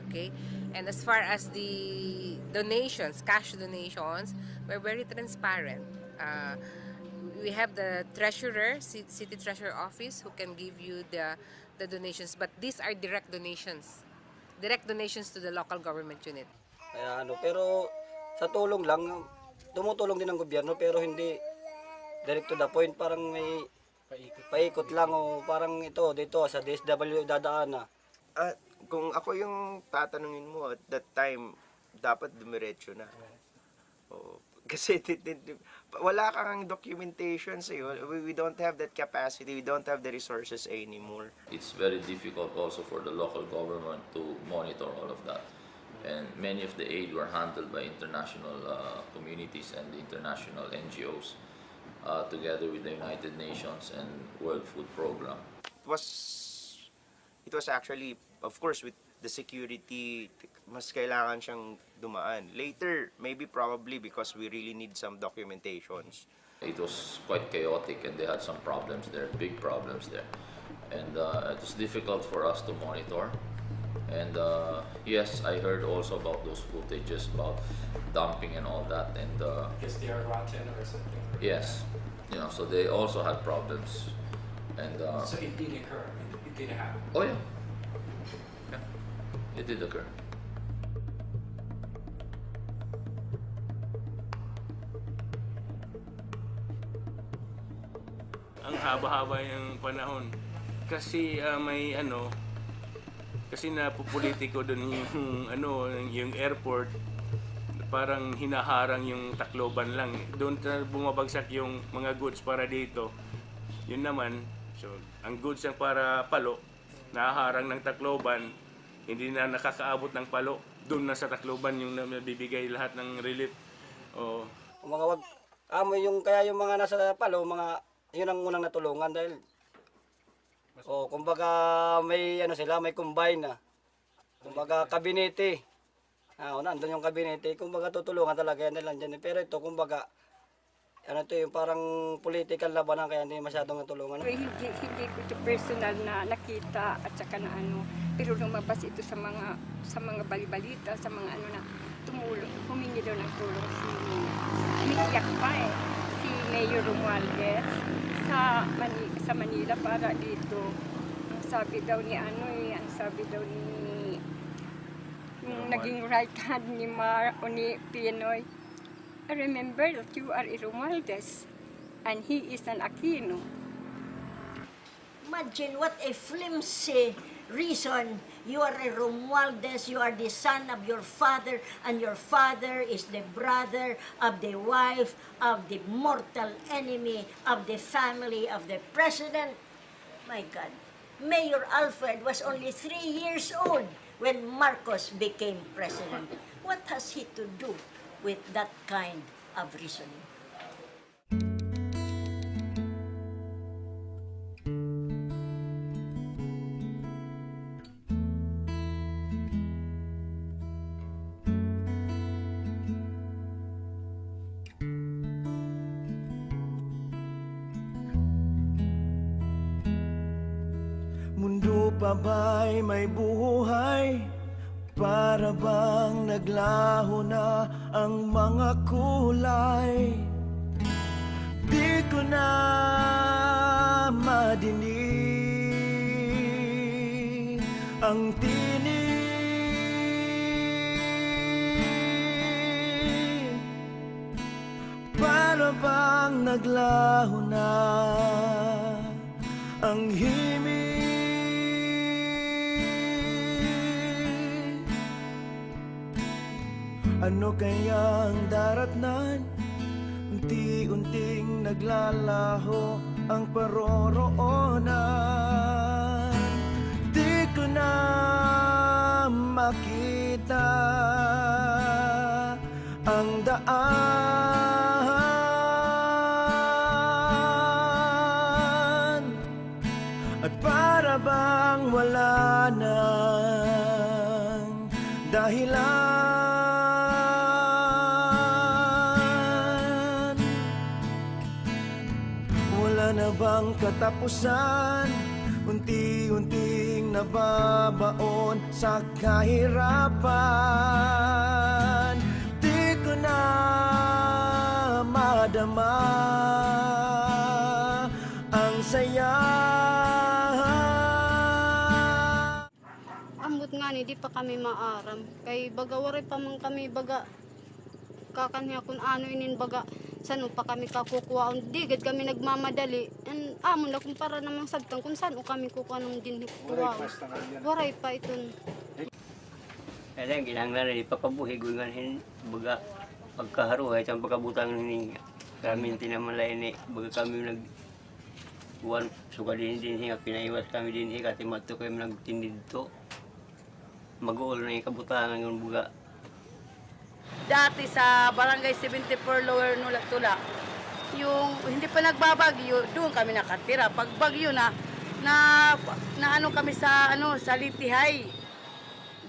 Okay? And as far as the donations, cash donations, we're very transparent. We have the treasurer, city treasurer office, who can give you the donations. But these are direct donations to the local government unit. Kaya pero sa tulong lang, tumutulong din ng gobyerno pero hindi direct to the point. Parang may paikot lang o parang dito sa DSW dadaan na. Kung ako yung tatanungin mo at that time, dapat dumiretso na. Kasi wala kang documentation sa'yo. We don't have that capacity. We don't have the resources anymore. It's very difficult also for the local government to monitor all of that. And many of the aid were handled by international communities and the international NGOs together with the United Nations and World Food Program. It was actually, of course, with the security, mas kailangan siyang dumaan. Later, probably because we really need some documentations. It was quite chaotic and they had some problems there, big problems there. And it was difficult for us to monitor. And yes, I heard also about those footages about dumping and all that. And because they are rotten or something. Yes, so they also had problems. And so it did occur. It did happen. Oh yeah, it did occur. Ang haba-haba yung panahon kasi kasi napopolitiko doon yung airport, parang hinaharang yung Tacloban lang. Doon bumabagsak yung mga goods para dito. Yun naman, so ang goods yung para Palo, nahaharang ng Tacloban, hindi na nakakaabot ng Palo. Doon na sa Tacloban yung nabibigay lahat ng relief. Kaya yung mga nasa Palo, yun ang unang natulungan dahil kumbaga may may combine na. Kumbaga kabinete. Nandun yung kabinete, kumbaga tutulungan talaga yan nila dyan. Pero ito kumbaga yung parang political labanan kaya hindi masyadong natulungan. Hindi ko ito personal na nakita at saka na pero lumabas ito sa mga balibalita, sa mga na tumulong, humingi daw ng tulong umiiyak pa si Mayor Romualdez sa Manila para dito. Ang sabi daw ni yung naging right hand ni Pinoy, I remember that you are a Romualdez and he is an Aquino. Imagine what a flimsy reason. You are a Romualdez, you are the son of your father, and your father is the brother of the wife of the mortal enemy of the family of the president. My God. Mayor Alfred was only 3 years old when Marcos became president. What has he to do with that kind of reasoning? Mundo pa ba'y may buhay? Para bang naglaho na ang mga kulay? Di ko na madinig ang tinig. Para bang naglaho na ang himig? Ano kayang daratnan? Unti-unting naglalaho ang paroroonan. Di ko na makita ang daan. At para bang wala nang dahilan. Na bang katapusan? Unti-unting nababaon sa kahirapan. Di ko na madama ang saya. Ambot nga ni, di pa kami maaram. Kay baga waray pa man kami baga kakanya kung ano inin baga saan pa kami kakukuha. Di gad kami nagmamadali. And amon na kung para namang sabtang kung saan kami kukuha ng dinhikuha. Waray pa ito. Kaya kinahanglan na ipapabuhi guyan baga pagkaharuhay sa pagkabutang ni kami tinamalay ni baga kami nagkuhan suka din nga pinaiwas kami din kasi mato kayo nagtindid to mag-uol na yung kabutangan yung baga. Dati sa Barangay 74 Lower Nulak-Tula, yung hindi pa nagbabagyo, doon kami nakatira. Pag bagyo na ano kami sa sa Litihay.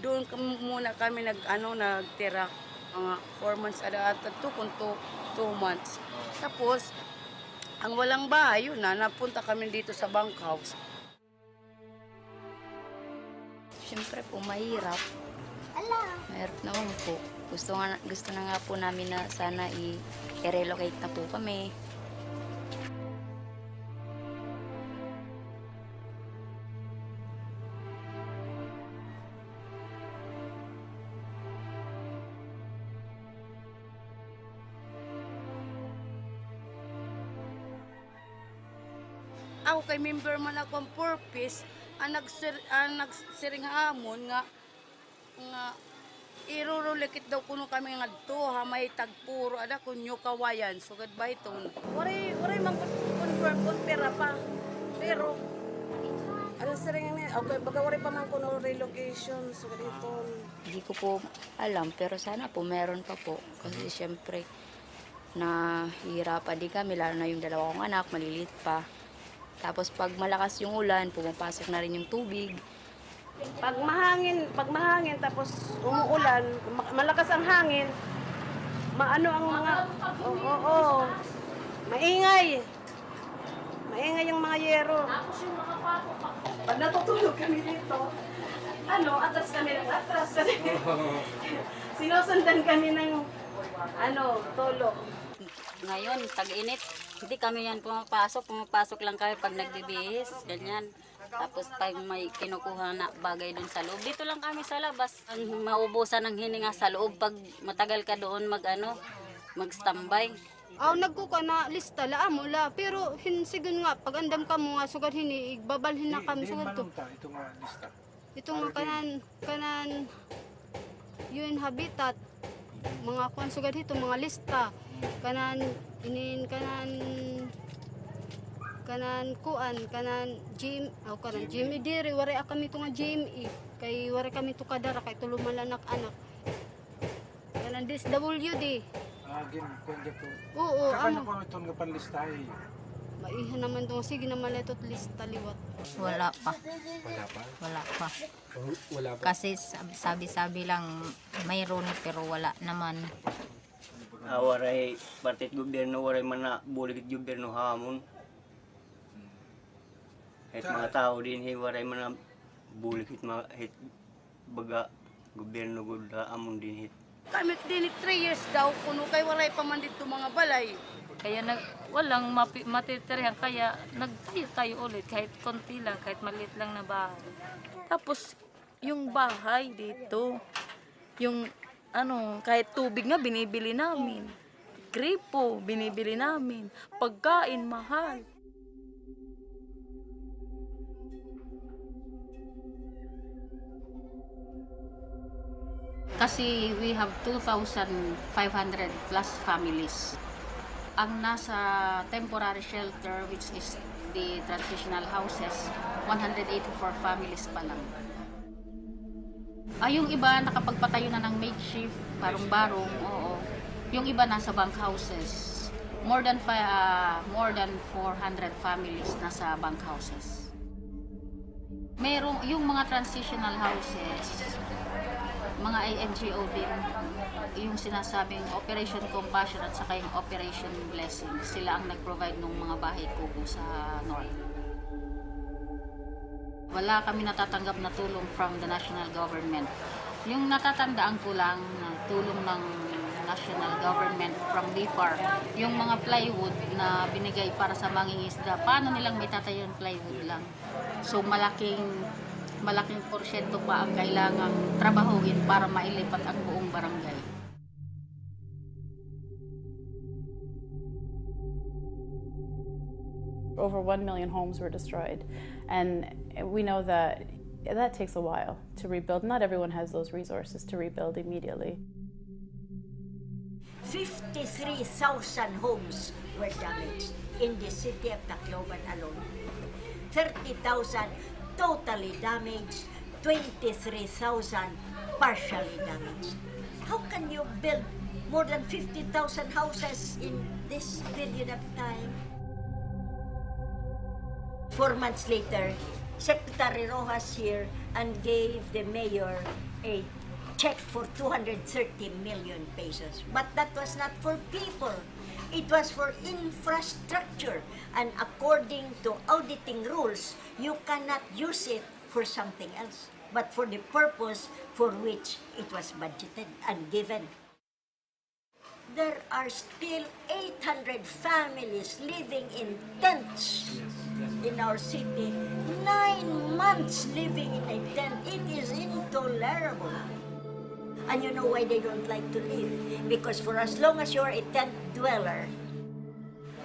Doon muna kami nagtira. Mga 4 months at 2 months. Tapos ang walang bahay yun napunta kami dito sa bunkhouse. Siyempre po mahirap. Mahirap naman po. Gusto na nga po namin na sana i-relocate na po kami. Ako kay member man ako ang purpose, ang nagsiring hamon nga irurulikit daw kuno kami nga to may tagpuro ada kunyo kawayan sugad ba iton. Waray man confirm kun pera pa. Pero ano siring ni okay baga waray pa man kuno relocation sugad iton. Hindi ko po alam pero sana po meron pa po kasi siyempre nahihirapan din kami lalo na yung 2 kong anak malilit pa. Tapos pag malakas yung ulan, pumapasok na rin yung tubig. Pag mahangin tapos umuulan, malakas ang hangin, maano ang mga maingay. Maingay yung mga yero. Tapos yung mga pato pa. Pag natutulog kami dito, atras kami ng atras kasi sinusundan kami ng tolo. Ngayon, tag-init, hindi kami yan pumapasok lang kami pag nagbibihis, ganyan. Tapos pag may kinukuha na bagay dun sa loob, dito lang kami sa labas. Ang maubusan ng hininga sa loob pag matagal ka doon mag-standby. Nagkuka na lista la amo la pero hinsigon nga pag andam ka mo nga sugad hini igbabalhin na kami sugad to. Ito nga lista. Ito nga kanan yun habitat mga kuan sugad hito mga lista kanan kuan kanan gym diri wari kami to nga GME kay wari kami to kadara kay tuluman anak-anak kanan WD. Kundi po. Oo, Kakano ko ito nga panlistahe? Maiha naman to sige naman ito lista liwat. Wala pa. Wala pa? Wala pa. Wala pa? Kasi sabi-sabi lang mayroon pero wala naman. Waray partit gobyerno, waray man na buligit gobyerno hamon. Kahit mga tao din, waray man na buligit baga gobyerno gud amon din hit. Kami din 3 years daw kuno kay walay pa man dito mga balay. Kaya walang matitirihan kaya nagtayo ulit kahit konti lang, kahit maliit lang na bahay. Tapos yung bahay dito, yung kahit tubig nga binibili namin. Gripo binibili namin. Pagkain mahal. Kasi we have 2,500 plus families. Ang nasa temporary shelter, which is the transitional houses, 184 families pa lang. Yung iba nakapagpatayo na ng makeshift, barong-barong, oo. Yung iba nasa bunk houses. More than 400 families nasa bunk houses. Merong yung mga transitional houses, mga NGO din, yung sinasabing Operation Compassion at saka yung Operation Blessing, sila ang nag-provide ng mga bahay kubo sa North. Wala kami natatanggap na tulong from the national government. Yung natatandaan ko lang na tulong ng national government from BIFAR, yung mga plywood na binigay para sa mangingisda, paano nilang may tatayo ng plywood lang? So malaking porsyento pa ang kailangang trabahuin para mailipat ang buong barangay. Over 1 million homes were destroyed, and we know that takes a while to rebuild. Not everyone has those resources to rebuild immediately. 53,000 homes were damaged in the city of Tacloban alone. 30,000 totally damaged, 23,000 partially damaged. How can you build more than 50,000 houses in this period of time? 4 months later, Secretary Rojas here and gave the mayor a check for 230 million pesos. But that was not for people. It was for infrastructure. And according to auditing rules, you cannot use it for something else, but for the purpose for which it was budgeted and given. There are still 800 families living in tents in our city. 9 months living in a tent. It is intolerable. And you know why they don't like to live? Because for as long as you're a tent dweller,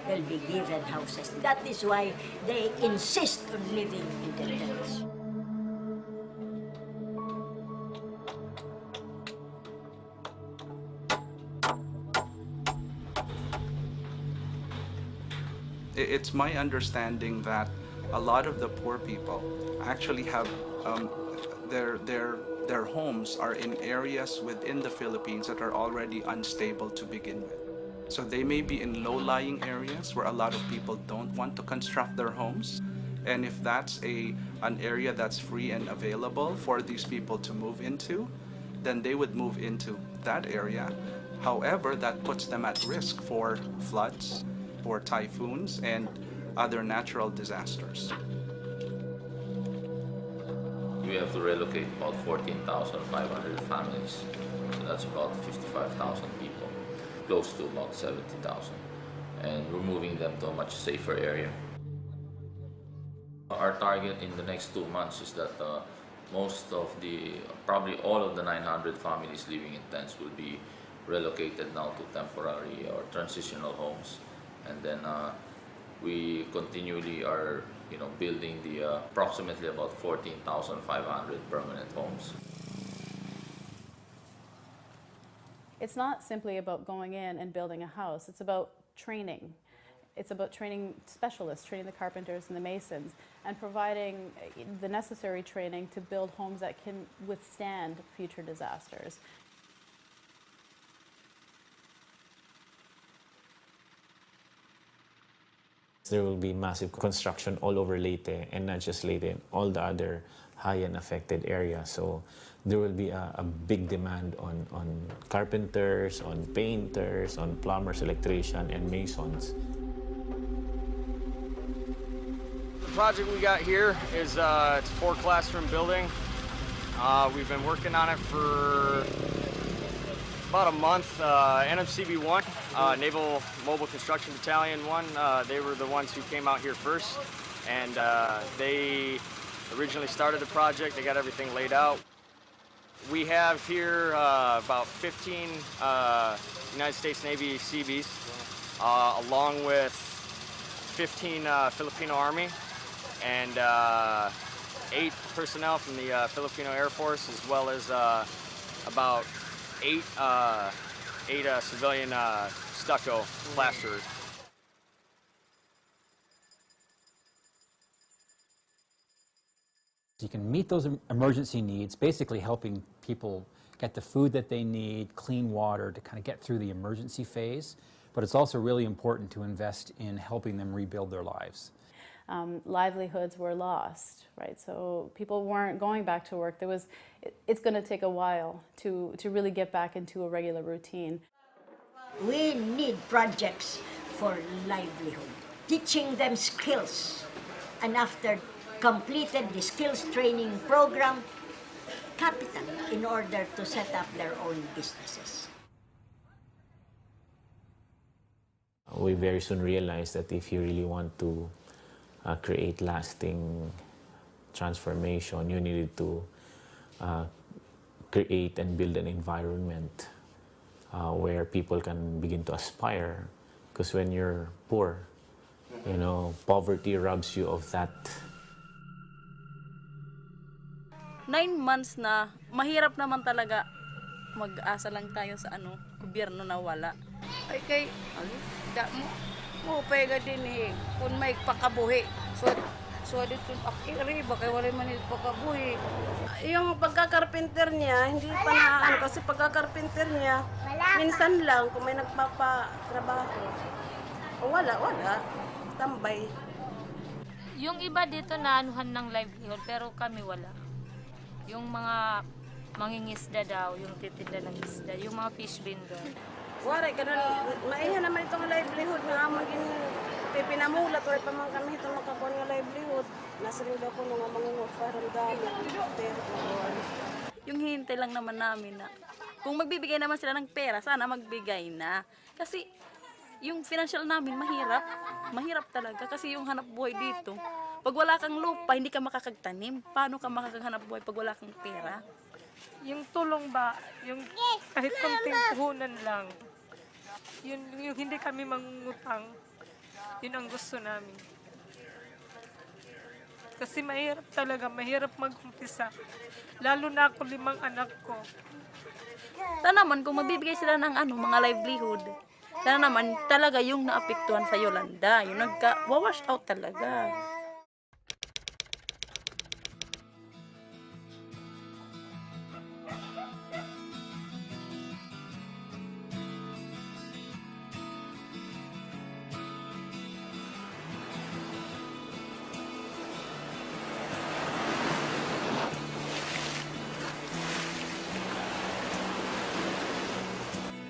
they'll be given houses. That is why they insist on living in the tents. It's my understanding that a lot of the poor people actually have their homes are in areas within the Philippines that are already unstable to begin with. So they may be in low-lying areas where a lot of people don't want to construct their homes. And if that's an area that's free and available for these people to move into, then they would move into that area. However, that puts them at risk for floods, for typhoons, and other natural disasters. We have to relocate about 14,500 families. So that's about 55,000 people, close to about 70,000. And we're moving them to a much safer area. Our target in the next 2 months is that probably all of the 900 families living in tents will be relocated now to temporary or transitional homes, and then we continually are building the approximately about 14,500 permanent homes. It's not simply about going in and building a house. It's about training. It's about training specialists, training the carpenters and the masons, and providing the necessary training to build homes that can withstand future disasters. There will be massive construction all over Leyte, and not just Leyte, in all the other high-end affected areas. So there will be a big demand on carpenters, on painters, on plumbers, electricians, and masons. The project we got here is it's a 4-classroom building. We've been working on it for about a month. NMCB 1, Naval Mobile Construction Battalion 1, they were the ones who came out here first, and they originally started the project. They got everything laid out. We have here about 15 United States Navy Seabees, along with 15 Filipino Army, and 8 personnel from the Filipino Air Force, as well as about 8 civilian stucco plasterers. You can meet those emergency needs, basically helping people get the food that they need, clean water to kind of get through the emergency phase. But it's also really important to invest in helping them rebuild their lives. Livelihoods were lost, right? So people weren't going back to work. It's going to take a while to really get back into a regular routine. We need projects for livelihood, teaching them skills, and after completed the skills training program, capital in order to set up their own businesses. We very soon realized that if you really want to create lasting transformation, you needed to create and build an environment where people can begin to aspire. Because when you're poor, poverty robs you of that. 9 months na, mahirap naman talaga. Mag-asa lang tayo sa gobyerno na wala. Ay kay, mo pega din eh, kung may pakabuhi. So dito, riba, kay wala man ito pakabuhi. Yung pagkakarpenter niya, hindi pa na kasi pagkakarpenter niya, minsan lang kung may nagpapatrabaho. O wala, tambay. Yung iba dito na anuhan ng livelihood, pero kami wala. Yung mga mangingisda daw, yung titinda ng isda, yung mga fish vendor. Wala, maihan naman itong livelihood nga maging pinamulat o pamang kami itong makakuha ng livelihood. Nasa rin daw po mga mangungot parang gamit. Yung hihintay lang naman namin na kung magbibigay naman sila ng pera, sana magbigay na. Kasi yung financial namin mahirap. Mahirap talaga kasi yung hanap buhay dito. Pag wala kang lupa, hindi ka makakagtanim. Paano ka makakahanap buhay pag wala kang pera? Yung tulong ba, yung kahit konting puhunan lang, yung hindi kami mangungutang, yun ang gusto namin. Kasi mahirap talaga, mahirap mag-umpisa. Lalo na ako 5 anak ko. Sana naman kung magbibigay sila ng mga livelihood, sana naman talaga yung naapektuhan sa Yolanda, yung nagka-wash out talaga.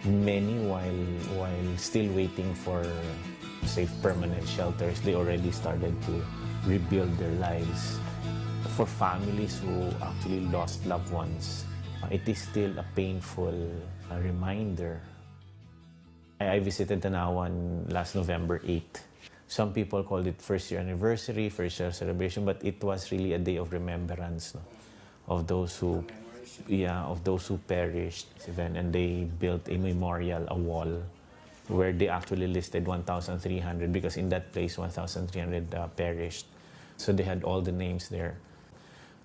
Many, while still waiting for safe permanent shelters, they already started to rebuild their lives. For families who actually lost loved ones, it is still a painful reminder. I visited Tanawan last November 8. Some people called it first-year anniversary, first-year celebration, but it was really a day of remembrance, of those who of those who perished, and they built a memorial, a wall, where they actually listed 1,300 because in that place 1,300 perished. So they had all the names there.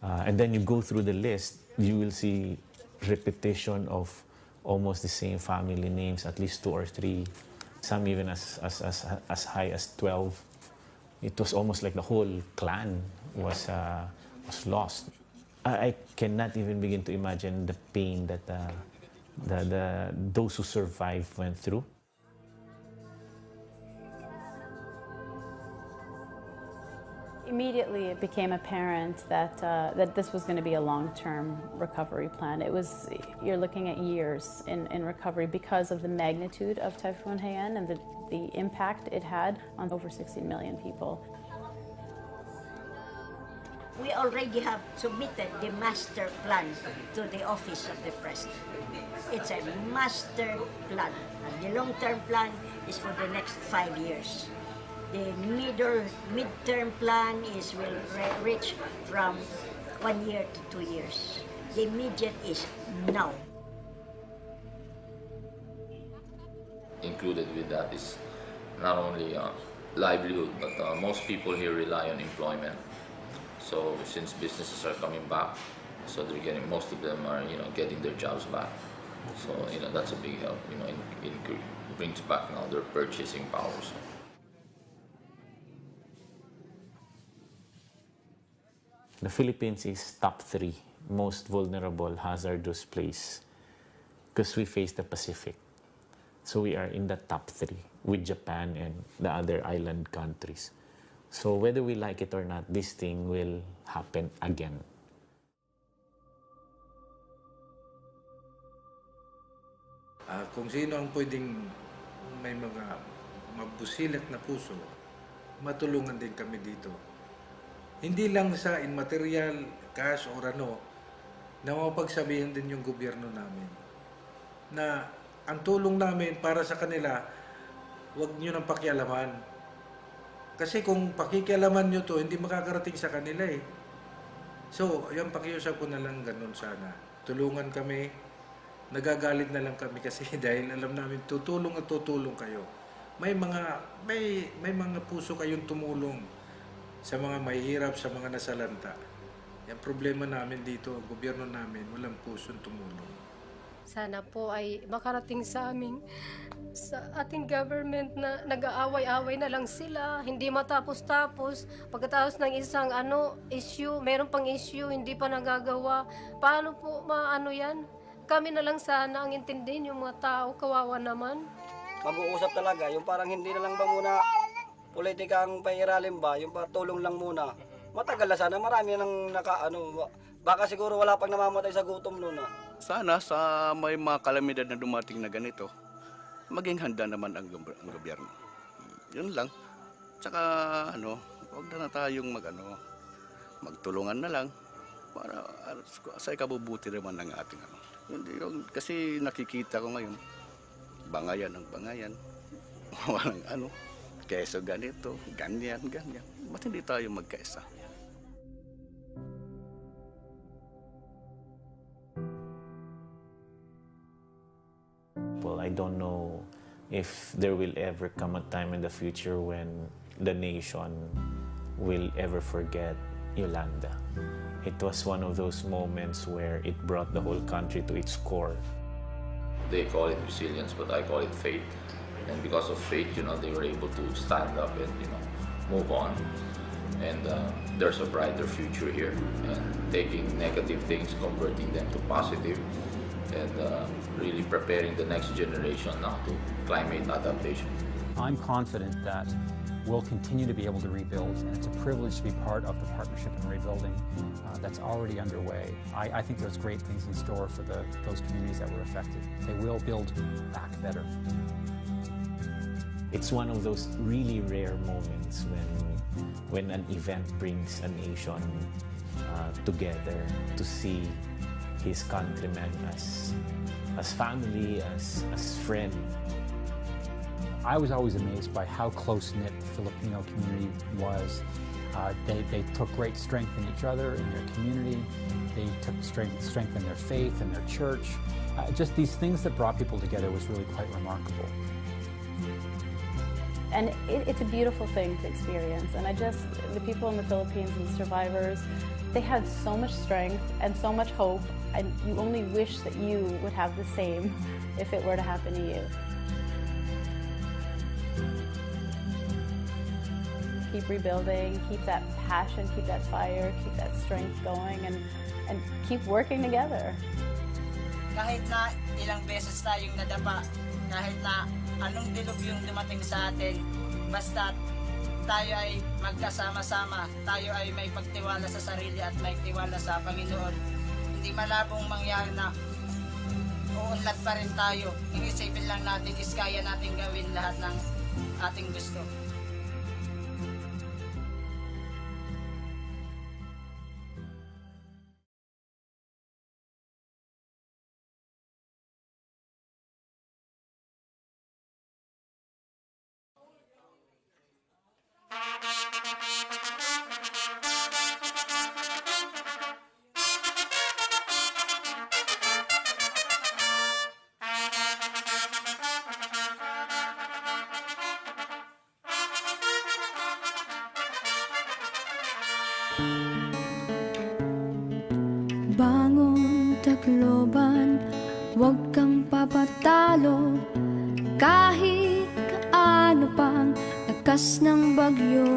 And then you go through the list, you will see repetition of almost the same family names, at least 2 or 3, some even as high as 12. It was almost like the whole clan was lost. I cannot even begin to imagine the pain that those who survived went through. Immediately, it became apparent that this was going to be a long-term recovery plan. You're looking at years in recovery because of the magnitude of Typhoon Haiyan and the impact it had on over 16 million people. We already have submitted the master plan to the Office of the President. It's a master plan. The long-term plan is for the next 5 years. The mid-term plan will reach from 1 year to 2 years. The immediate is now. Included with that is not only livelihood, but most people here rely on employment. So since businesses are coming back, so they're getting, most of them are getting their jobs back. So that's a big help. It brings back now their purchasing powers. The Philippines is top 3 most vulnerable, hazardous place because we face the Pacific. So we are in the top 3 with Japan and the other island countries. So whether we like it or not, this thing will happen again. Kung sino ang pwedeng may mga mabusilak na puso, matulungan din kami dito. Hindi lang sa immaterial, cash or ano, na mapagsabihin din yung gobyerno namin na ang tulong namin para sa kanila, huwag nyo nang pakialaman. Kasi kung pakikialaman nyo to, hindi makakarating sa kanila eh. So, yung pakiusap ko na lang ganun sana. Tulungan kami, nagagalit na lang kami kasi dahil alam namin tutulong at tutulong kayo. May mga puso kayong tumulong sa mga mahihirap, sa mga nasalanta. Yung problema namin dito, ang gobyerno namin, walang pusong tumulong. Sana po ay makarating sa ating government na nag-aaway-away na lang sila, hindi matapos-tapos. Pagkatapos ng isang issue, meron pang issue, hindi pa nagagawa. Paano po yan? Kami na lang sana ang intindihin yung mga tao, kawawa naman. Mag-uusap talaga, yung parang hindi na lang ba muna politikang pairalim ba, yung tulong lang muna. Matagal na sana, marami nang baka siguro wala pang namamatay sa gutom noon. Sana sa may mga kalamidad na dumating na ganito, maging handa naman ang gobyerno. Yun lang. Tsaka huwag na tayong magtulungan na lang para sa ikabubuti naman ng ating kasi nakikita ko ngayon, bangayan ang bangayan. Walang keso ganito, ganyan. Ba't hindi tayo magkaisa? Well, I don't know if there will ever come a time in the future when the nation will ever forget Yolanda. It was one of those moments where it brought the whole country to its core. They call it resilience, but I call it faith. And because of faith, they were able to stand up and move on. And there's a brighter future here. And taking negative things, converting them to positive, and really preparing the next generation now to climate adaptation. I'm confident that we'll continue to be able to rebuild, and it's a privilege to be part of the partnership in rebuilding that's already underway. I think there's great things in store for those communities that were affected. They will build back better. It's one of those really rare moments when an event brings a nation together to see his countrymen as family, as friend. I was always amazed by how close-knit the Filipino community was. They took great strength in each other, in their community. They took strength in their faith, in their church. Just these things that brought people together was really quite remarkable. And it's a beautiful thing to experience. And the people in the Philippines and the survivors, they had so much strength and so much hope, and you only wish that you would have the same if it were to happen to you. Keep rebuilding, keep that passion, keep that fire, keep that strength going, and keep working together. Kahit na ilang beses tayong nadapa, kahit na anong dilubyong dumating sa atin, basta tayo ay magkasama-sama, tayo ay may pagtiwala sa sarili at may tiwala sa Panginoon. Hindi malabong mangyari na uunlad pa rin tayo. Iisipin lang natin is kaya natin gawin lahat ng ating gusto. Bangon, Tacloban, huwag kang papatalo. Kahit kaano pang lakas ng bagyo,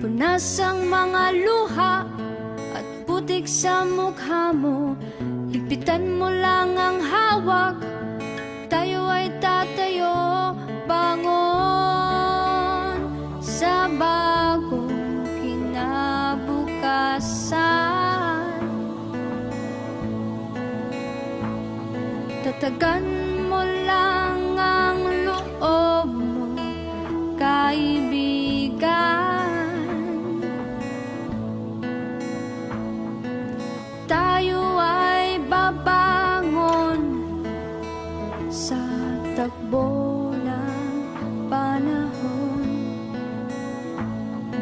punas ang mga luha at putik sa mukha mo. Higpitan mo lang ang hawak, tayo ay tatayo. Bangon sa bagong kinabukasan. Tatagan mo lang ang loob mo, kaibigan. Tayo ay babangon sa takbo ng panahon.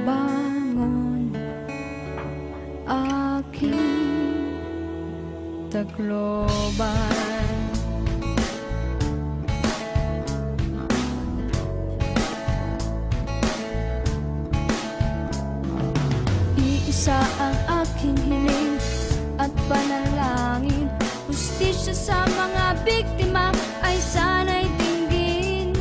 Bangon, aking Tacloban. Iisa ang aking hiling at panalangin, hustisya sa mga biktima ay sana'y tinggin.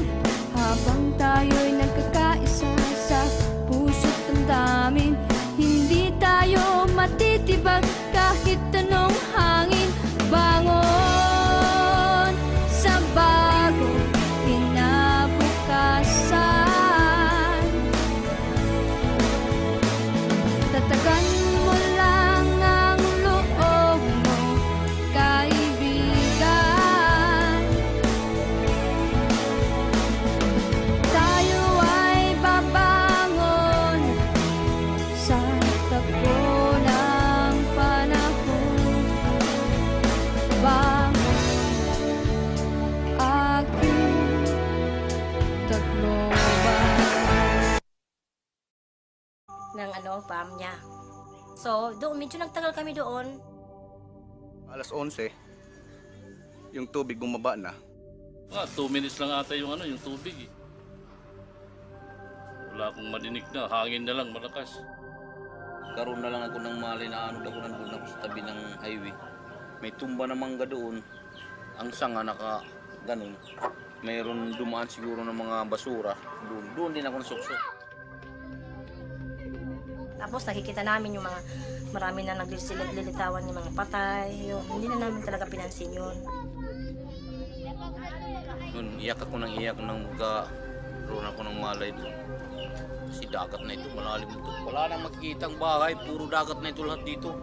Habang tayo'y nagkakaisa sa puso't damdamin, hindi tayo matitibag kahit anong hangin. Bangon sa bagong kinabukasan. Tatagan mo lang ang loob mo, kaibigan. Tayo ay babangon sa takbo ng panahon. Bangon, aking Tacloban. Ng farm niya. So, doon, medyo nagtagal kami doon. Alas 11, yung tubig bumaba na. 2 minutes lang ata yung yung tubig eh. Wala akong marinig na, hangin na lang malakas. Karoon na lang ako ng malay na ako nandun ako sa tabi ng highway. May tumba na mangga doon. Ang sanga naka ganun. Mayroon dumaan siguro ng mga basura. Doon din ako nasuksok. Tapos nakikita namin yung mga marami na naglilitawan yung mga patay. Yun, hindi na namin talaga pinansin yun. Yun, iyak ako ng iyak nang magkaroon ako ng malay doon. Kasi dagat na ito, malalim ito. Wala nang makikitang bahay, puro dagat na ito lahat dito.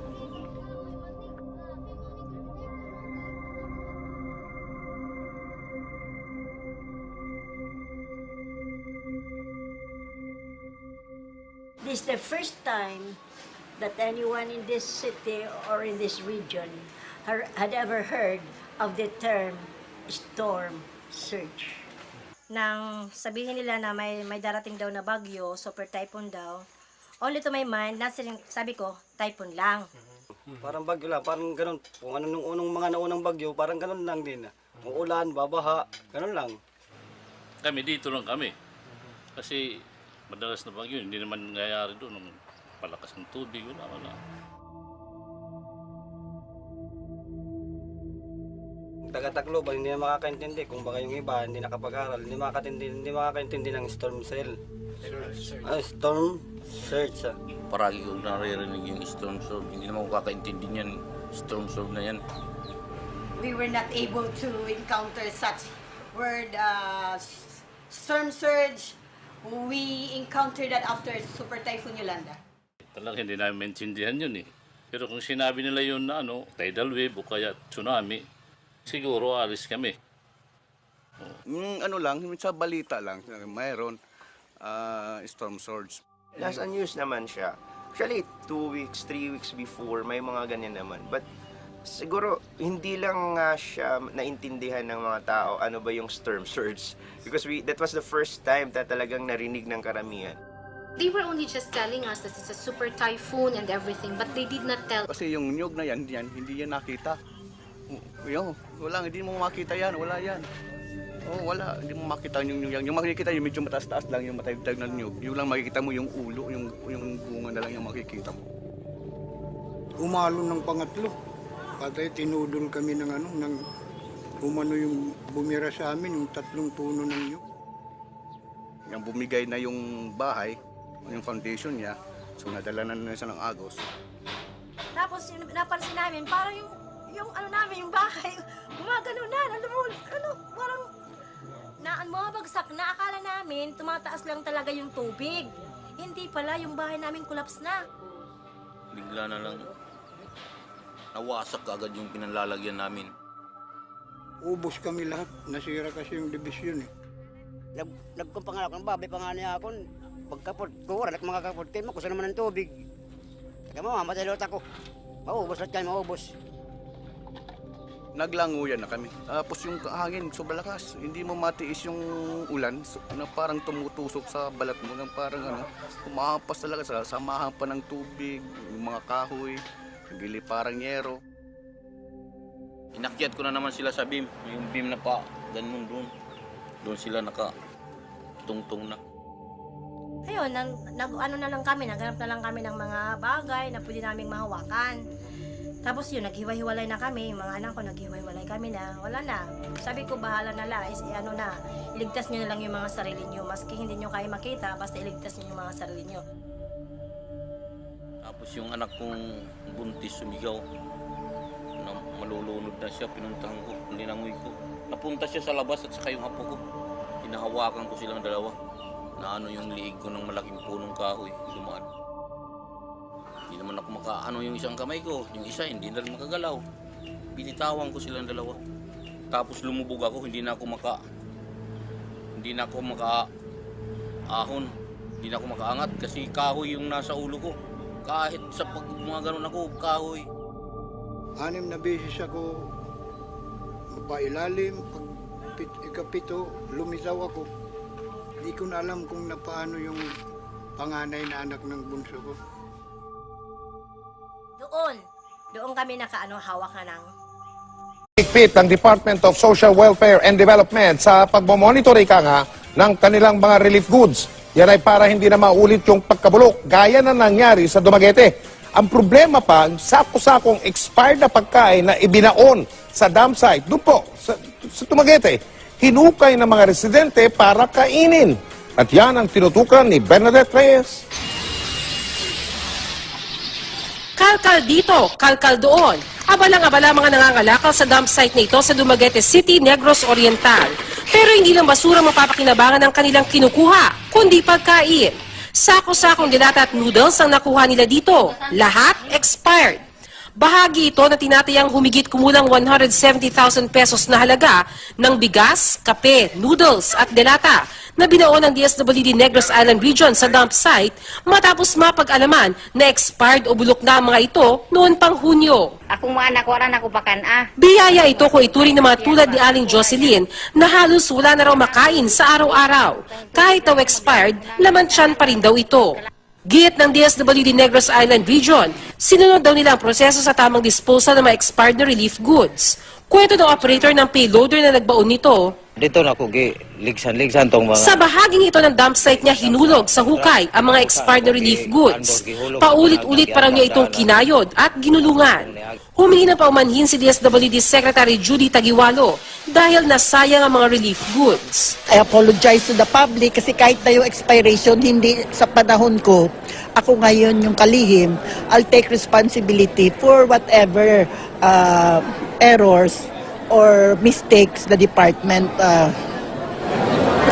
This is the first time that anyone in this city or in this region had ever heard of the term storm surge. Nang sabihin nila na may darating daw na bagyo, super typhoon daw, only to my mind, sabi ko, typhoon lang. Parang bagyo lang, parang ganun. Kung ano nung unang mga naunang bagyo, parang ganun lang din. Uulan, babaha, ganun lang. Kami dito lang kami. Kasi madalas na bagyo, hindi naman nangyayari doon ng palakas ng tubig, wala. Taga-Tacloban, hindi na makakaintindi. Kung baka yung iba, hindi nakapag-aral, hindi makakaintindi ng storm cell. Storm surge. Paragi kong naririnig yung storm surge. Hindi naman ko kakaintindi niyan. Storm surge na yan. We were not able to encounter such word storm surge. We encountered that after Super Typhoon Yolanda. Talagang hindi namin maintindihan yun eh. Pero kung sinabi nila yun na tidal wave o kaya tsunami, siguro alis kami. Ano lang, sa balita lang, mayroon storm surge. Nasa news naman siya. Actually, 2 weeks, 3 weeks before, may mga ganyan naman. But siguro, hindi lang siya naintindihan ng mga tao ano ba yung storm surge. Because that was the first time na talagang narinig ng karamihan. They were only just telling us that it's a super typhoon and everything, but they did not tell. Kasi yung nyug na yan, hindi yan nakita. Hindi mo makita yan, wala yan. Wala, hindi mo makita yung nyug yan. Yung makikita yung medyo mataas-taas lang, yung matayog-tayog na nyug. Yung lang makikita mo yung ulo, yung bunga na lang yung makikita mo. Umalo ng pangatlo. Patay, tinudol kami ng umano yung bumira sa amin, yung 3 puno ng nyug. Yung bumigay na yung bahay, yung foundation niya, so nadala na siya ng agos. Tapos napansin namin, parang yung namin, yung bahay, gumagano na, parang bumabagsak na. Akala namin, tumataas lang talaga yung tubig. Hindi pala, yung bahay namin collapse na. Bigla na lang, nawasak agad yung pinalalagyan namin. Ubos kami lahat, nasira kasi yung division eh. Nagkumpangalak ng babay, pangani ako. Pagkapot, kuwara, mga kapot, kayo mo, kusa naman ng tubig. Kaya mo, mamatay lot ako. Maubos lahat kayo, maubos. Naglanguyan na kami. Tapos yung hangin, sobrang lakas. Hindi mo matiis yung ulan na parang tumutusok sa balat mo. Na parang kumahampas talaga sa samahan pa ng tubig, yung mga kahoy, gili parang yero. Inakyat ko na naman sila sa beam. Yung beam na pa, ganun doon. Doon sila nakatungtong na. Ayun, na lang kami, naghanap na lang kami ng mga bagay na pwede naming mahawakan. Tapos yun, naghiwa-hiwalay na kami, yung mga anak ko naghiwa-hiwalay kami na, wala na. Sabi ko, bahala na lang, iligtas nyo na lang yung mga sarili nyo. Maski hindi nyo kaya makita, basta iligtas nyo yung mga sarili nyo. Tapos yung anak kong buntis sumigaw, na malulunod na siya, pinuntahan ko, linangoy ko. Napunta siya sa labas at saka yung apo ko. Hinahawakan ko silang dalawa. Na yung liig ko ng malaking punong kahoy, dumaan. Hindi naman ako yung isang kamay ko, yung isa hindi na rin makagalaw. Binitawan ko silang dalawa. Tapos lumubog ako, hindi na ako makaahon. Hindi na ako makaangat kasi kahoy yung nasa ulo ko. Kahit sa mga ganun ako, kahoy. 6 na beses ako mapailalim, ikapito, lumitaw ako. Hindi ko na alam kung paano yung panganay na anak ng bunso ko. Doon kami hawak na ng Higpit ng Department of Social Welfare and Development sa pagmomonitor ng kanilang mga relief goods. Yan ay para hindi na maulit yung pagkabulok gaya na nangyari sa Dumaguete. Ang problema pa, sako-sakong expired na pagkain na ibinaon sa dam site. Doon po, sa Dumaguete, hinukay ng mga residente para kainin. At yan ang tinutukan ni Bernadette Reyes. Kalkal dito, kalkal doon. Abalang-abala mga nangangalakal sa dump site na ito sa Dumaguete City, Negros Oriental. Pero hindi lang basura mapapakinabangan ng kanilang kinukuha, kundi pagkain. Sako-sakong dilata at noodles ang nakuha nila dito. Lahat expired. Bahagi ito na tinatayang humigit kumulang 170,000 pesos na halaga ng bigas, kape, noodles at delata na binaon ng DSWD Negros Island Region sa dump site matapos mapag-alaman na expired o bulok na ang mga ito noon pang Hunyo. Akong mga anak, wala na ko bakan Biyaya ito kung ituring na mga tulad ni Aling Jocelyn na halos wala na raw makain sa araw-araw. Kahit daw expired, laman tiyan pa rin daw ito. Git ng DSWD Negros Island Region, sinunod daw nila ang proseso sa tamang disposal ng mga expired na relief goods. Kwento ng operator ng payloader na nagbaon nito, dito na ko ligsan tong mga sa bahaging ito ng dump site niya hinulog sa hukay ang mga expired na relief goods. Paulit-ulit pa raw niya itong kinayod at ginulungan. Humingi ng paumanhin si DSWD Secretary Judy Tagiwalo dahil nasayang ang mga relief goods. I apologize to the public kasi kahit na yung expiration, hindi sa panahon ko, ako ngayon yung kalihim, I'll take responsibility for whatever errors or mistakes the department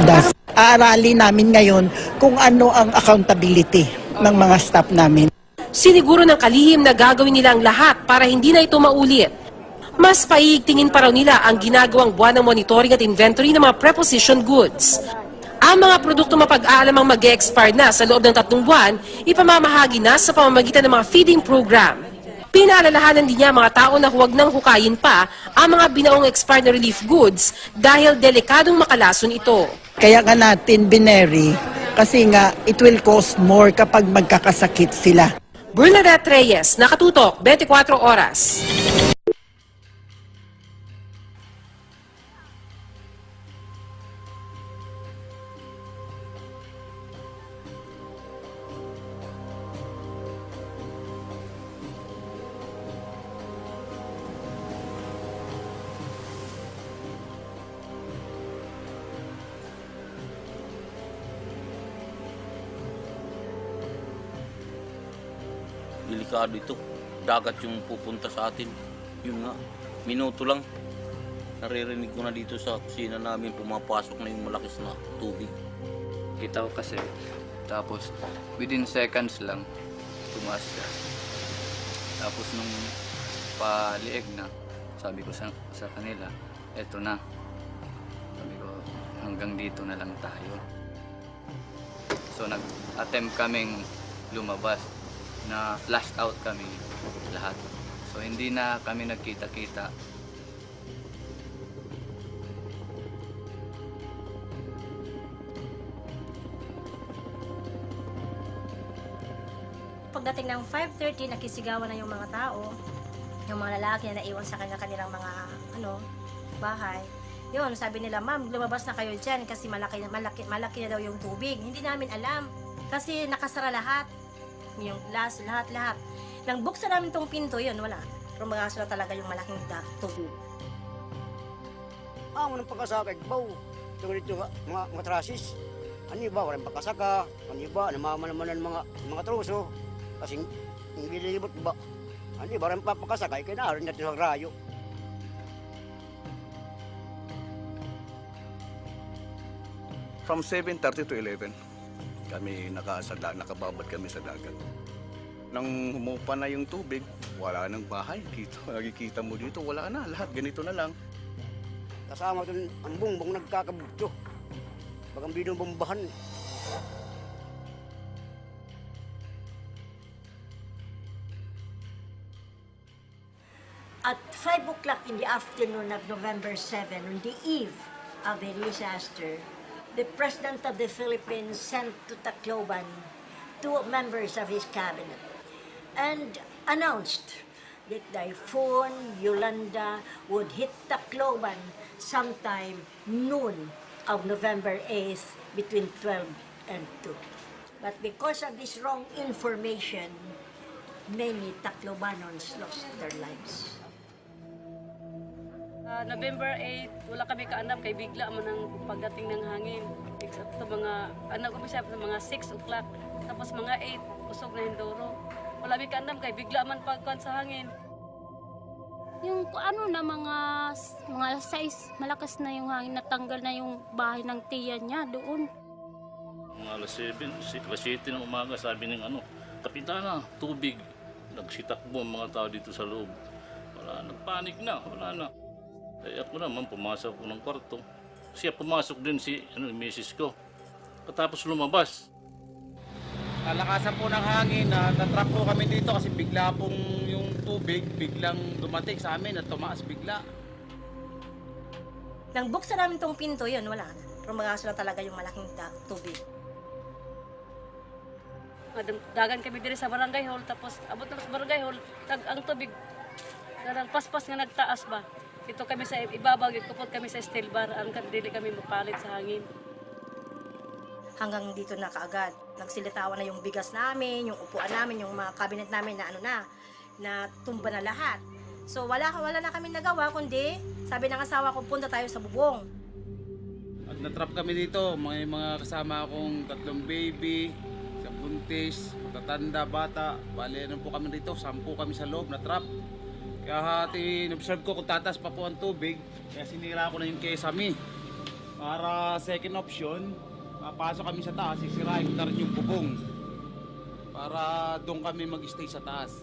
does. Aaralin namin ngayon kung ano ang accountability ng mga staff namin. Siniguro ng kalihim na gagawin nila ang lahat para hindi na ito maulit. Mas paiigtingin pa raw nila ang ginagawang buwan ng monitoring at inventory ng mga preposition goods. Ang mga produkto mapag-aalamang mag-expire na sa loob ng 3 buwan, ipamamahagi na sa pamamagitan ng mga feeding program. Pinaalalahanan din niya mga tao na huwag nang hukayin pa ang mga binaong expired na relief goods dahil delikadong makalason ito. Kaya nga natin binary kasi nga it will cost more kapag magkakasakit sila. Bernadette Reyes, Nakatutok, 24 Oras. Delikado ito. Dagat yung pupunta sa atin. Yun nga, minuto lang. Naririnig ko na dito sa kusina namin pumapasok na yung malakas na tubig. Kita ko kasi. Tapos, within seconds lang, tumaas siya. Tapos nung palieg na, sabi ko sa kanila, eto na. Sabi ko, hanggang dito na lang tayo. So, nag-attempt kaming lumabas. Na flashed out kami lahat. So hindi na kami nagkita-kita. Pagdating ng 5:30, nakisigawan na yung mga tao, yung mga lalaki na naiwan sa kanilang mga bahay. Yun, sabi nila, ma'am, lumabas na kayo dyan kasi malaki na daw yung tubig. Hindi namin alam kasi nakasara lahat. Yung lahat. Nang buksan namin tong pinto, yun, wala. Rumagaso na talaga yung malaking tubig. Ang pagkasakay, baw. Tungkol dito mga trasis. Ano ba, walang pagkasaka. Ano ba, namamanaman mga truso. Kasi hindi libot ba. Ano ba, walang papakasakay, kaya naroon natin sa rayo. From 7:30 to 11. Kami nakababad kami sa dagat. Nang humupa na yung tubig, wala nang bahay dito. Nakikita mo dito, wala na. Lahat ganito na lang. Kasama doon ang bumbong nagkakabugto. Bagang binubombahan. At 5 o'clock in the afternoon of November 7, on the eve of the disaster, the President of the Philippines sent to Tacloban 2 members of his cabinet and announced that Typhoon Yolanda would hit Tacloban sometime noon of November 8th between 12 and 2. But because of this wrong information, many Taclobanons lost their lives. November 8, wala kami kaanam kay bigla man ang pagdating ng hangin. Except to mga anak ko siya mga 6 o'clock tapos mga 8 usog na hindoro. Wala kami kaanam kay bigla man pagkuan sa hangin. Yung mga 6 malakas na yung hangin, natanggal na yung bahay ng tiya niya doon. Mga alas 7 ng umaga sabi ng Kapitana, tubig. Nagsitakbo ang mga tao dito sa loob. Wala, nagpanik na, wala na. Eh ako naman, pumasok ko ng kwarto. Siya pumasok din si misis ko. Katapos lumabas. Kalakasan po ng hangin, tatrap po kami dito kasi bigla pong yung tubig biglang dumating sa amin at tumaas bigla. Nang buksan namin tong pinto, yun, wala na. Rumagaso na talaga yung malaking tubig. Dagan kami diri sa barangay hall, tapos abot na sa barangay hall, ang tubig, kanang paspas nga nagtaas ba. Ito kami sa ibabaw, kupot kami sa steel bar, ang dili kami mapalit sa hangin. Hanggang dito na kaagad. Nagsilitawan na yung bigas namin, yung upuan namin, yung mga cabinet namin na tumba na lahat. So wala na kami nagawa, kundi sabi ng asawa ko, punta tayo sa bubong. At natrap kami dito, may mga kasama akong 3 baby, sa buntis, matatanda, bata. Bali, ano po kami dito, 10 kami sa loob, natrap. Kaya in-observe ko kung tatas pa po ang tubig, kaya sinira ko na yung kesame. Para second option, mapasok kami sa taas, sisirain ko na rin yung bubong. Para doon kami mag-stay sa taas.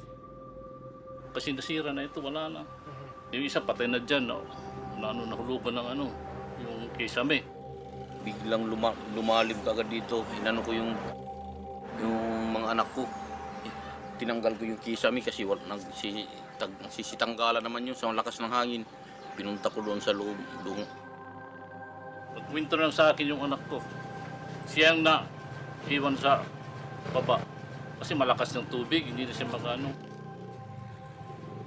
Kasi nasira na ito, wala na. Yung isa patay na dyan, nahulugan ng yung kisame. Biglang lumalim kagad dito. Inano ko yung mga anak ko. Tinanggal ko yung kisame kasi sisitanggalan naman yun sa lakas ng hangin. Pinunta ko doon sa loob. Nagkwento lang sa akin yung anak ko. Siyang na iwan sa baba. Kasi malakas ng tubig, hindi na siya magano.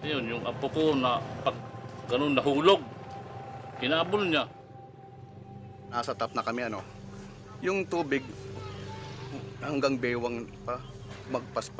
Ayun, yung apo ko na pag ganun nahulog, kinabol niya. Nasa top na kami yung tubig hanggang bewang pa magpaspas.